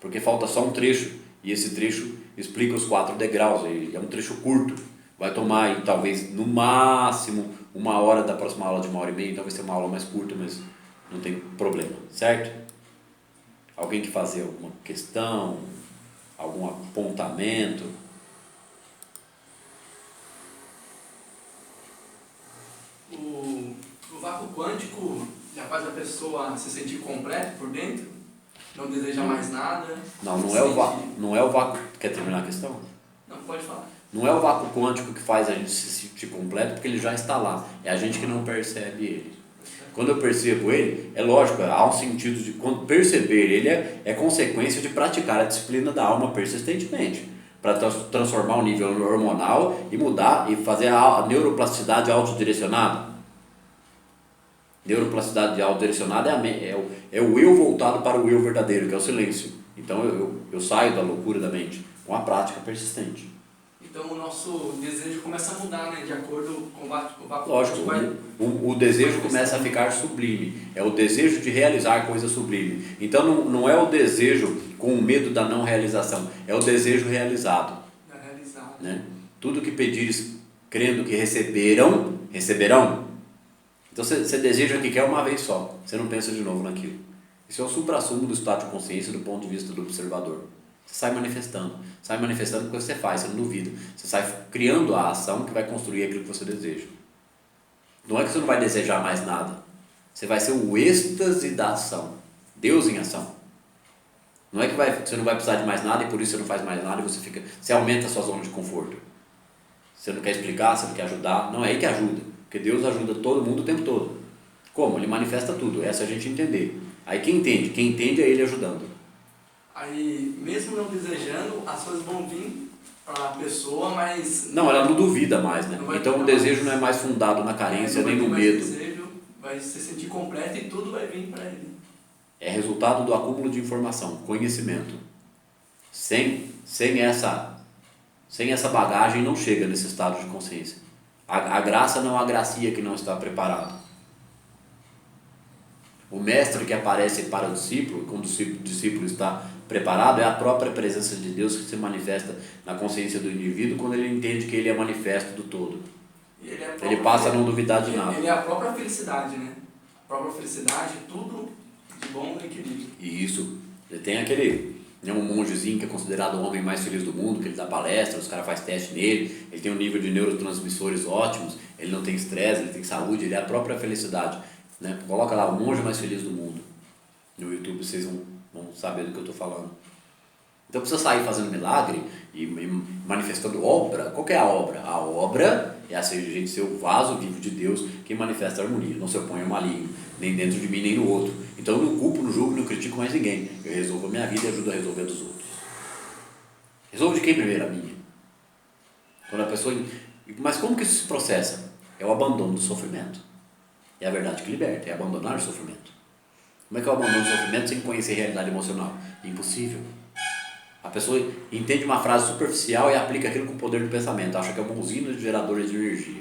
Speaker 1: porque falta só um trecho, e esse trecho explica os 4 degraus, é um trecho curto, vai tomar aí, talvez no máximo 1 hora da próxima aula de 1h30, então vai ser uma aula mais curta, mas não tem problema, certo? Alguém que fazer alguma questão, algum apontamento?
Speaker 3: O vácuo quântico já faz a pessoa se sentir completa por dentro? Não deseja mais nada?
Speaker 1: Não é o vácuo. Quer terminar a questão?
Speaker 3: Não, pode falar.
Speaker 1: Não é o vácuo quântico que faz a gente se sentir completo, porque ele já está lá. É a gente que não percebe ele. Quando eu percebo ele, é lógico, há um sentido de... Quando perceber ele é consequência de praticar a disciplina da alma persistentemente. Para transformar o nível hormonal e mudar e fazer a neuroplasticidade autodirecionada. Neuroplasticidade autodirecionada é o eu voltado para o eu verdadeiro, que é o silêncio. Então eu saio da loucura da mente com a prática persistente.
Speaker 3: Então o nosso desejo começa a mudar, né? De acordo com o Vaco
Speaker 1: Lógico, o desejo começa a ficar sublime. É o desejo de realizar coisa sublime. Então não é o desejo com o medo da não realização, é o desejo realizado. Né? Tudo que pedires, crendo que receberão. Então você deseja que quer uma vez só, você não pensa de novo naquilo. Isso é o suprassumo do estado de consciência do ponto de vista do observador. Você sai manifestando porque você faz, você não duvida. Você sai criando a ação que vai construir aquilo que você deseja. Não é que você não vai desejar mais nada, você vai ser o êxtase da ação, Deus em ação. Não é que você não vai precisar de mais nada e por isso você não faz mais nada e você aumenta a sua zona de conforto. Você não quer explicar, você não quer ajudar, não é aí que ajuda, porque Deus ajuda todo mundo o tempo todo. Como? Ele manifesta tudo, essa a gente entender. Aí quem entende é Ele ajudando.
Speaker 3: Aí, mesmo não desejando, as coisas vão vir para a pessoa, mas...
Speaker 1: Não, ela não duvida mais, né? Então o desejo não é mais fundado na carência nem no medo.
Speaker 3: Desejo, vai se sentir completo e tudo vai vir para ele.
Speaker 1: É resultado do acúmulo de informação, conhecimento. Sem essa bagagem não chega nesse estado de consciência. A graça não agracia que não está preparado. O mestre que aparece para o discípulo, quando o discípulo está preparado, é a própria presença de Deus que se manifesta na consciência do indivíduo quando ele entende que ele é manifesto do todo. Ele passa a não duvidar de nada.
Speaker 3: Ele é a própria felicidade, né? A própria felicidade, tudo de bom no equilíbrio.
Speaker 1: E isso, ele tem um mongezinho que é considerado o homem mais feliz do mundo, que ele dá palestra, os caras fazem teste nele, ele tem um nível de neurotransmissores ótimos, ele não tem estresse, ele tem saúde, ele é a própria felicidade. Né? Coloca lá, o monge mais feliz do mundo. No YouTube vocês vão saber do que eu estou falando. Então precisa sair fazendo milagre e manifestando obra. Qual que é a obra? A obra é a gente ser o vaso vivo de Deus que manifesta a harmonia. Não se opõe ao maligno, nem dentro de mim, nem no outro. Então eu não culpo, não julgo, não critico mais ninguém. Eu resolvo a minha vida e ajudo a resolver a dos outros. Resolvo de quem primeiro? A minha. Quando a pessoa... Mas como que isso se processa? É o abandono do sofrimento. É a verdade que liberta, é abandonar o sofrimento. Como é que eu abandono o sofrimento sem conhecer a realidade emocional? Impossível. A pessoa entende uma frase superficial e aplica aquilo com o poder do pensamento. Acha que é uma usina de geradores de energia.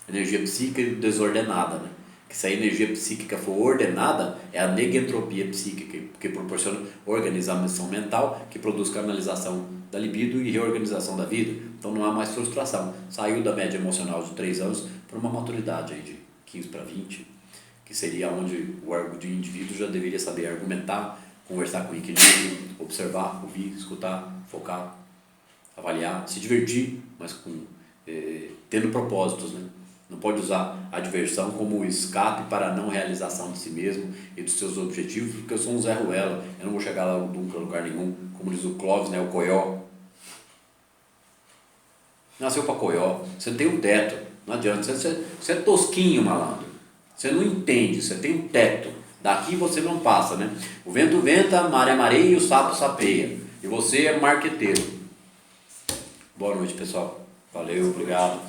Speaker 1: Energia psíquica desordenada, né? Que se a energia psíquica for ordenada, é a negentropia psíquica, que proporciona organização mental, que produz canalização da libido e reorganização da vida. Então não há mais frustração. Saiu da média emocional de 3 anos para uma maturidade aí de 15 para 20, que seria onde o indivíduo já deveria saber argumentar, conversar com equilíbrio, observar, ouvir, escutar, focar, avaliar, se divertir, mas tendo propósitos, né? Não pode usar a diversão como escape para a não realização de si mesmo e dos seus objetivos, porque eu sou um Zé Ruela, eu não vou chegar lá nunca a lugar nenhum, como diz o Clóvis, né, o Coió. Nasceu para Coió, você tem um teto, não adianta, você é tosquinho, malandro, você não entende, você tem um teto, daqui você não passa, né? O vento venta, a maré mareia e o sapo sapeia, e você é marqueteiro. Boa noite, pessoal, valeu, obrigado.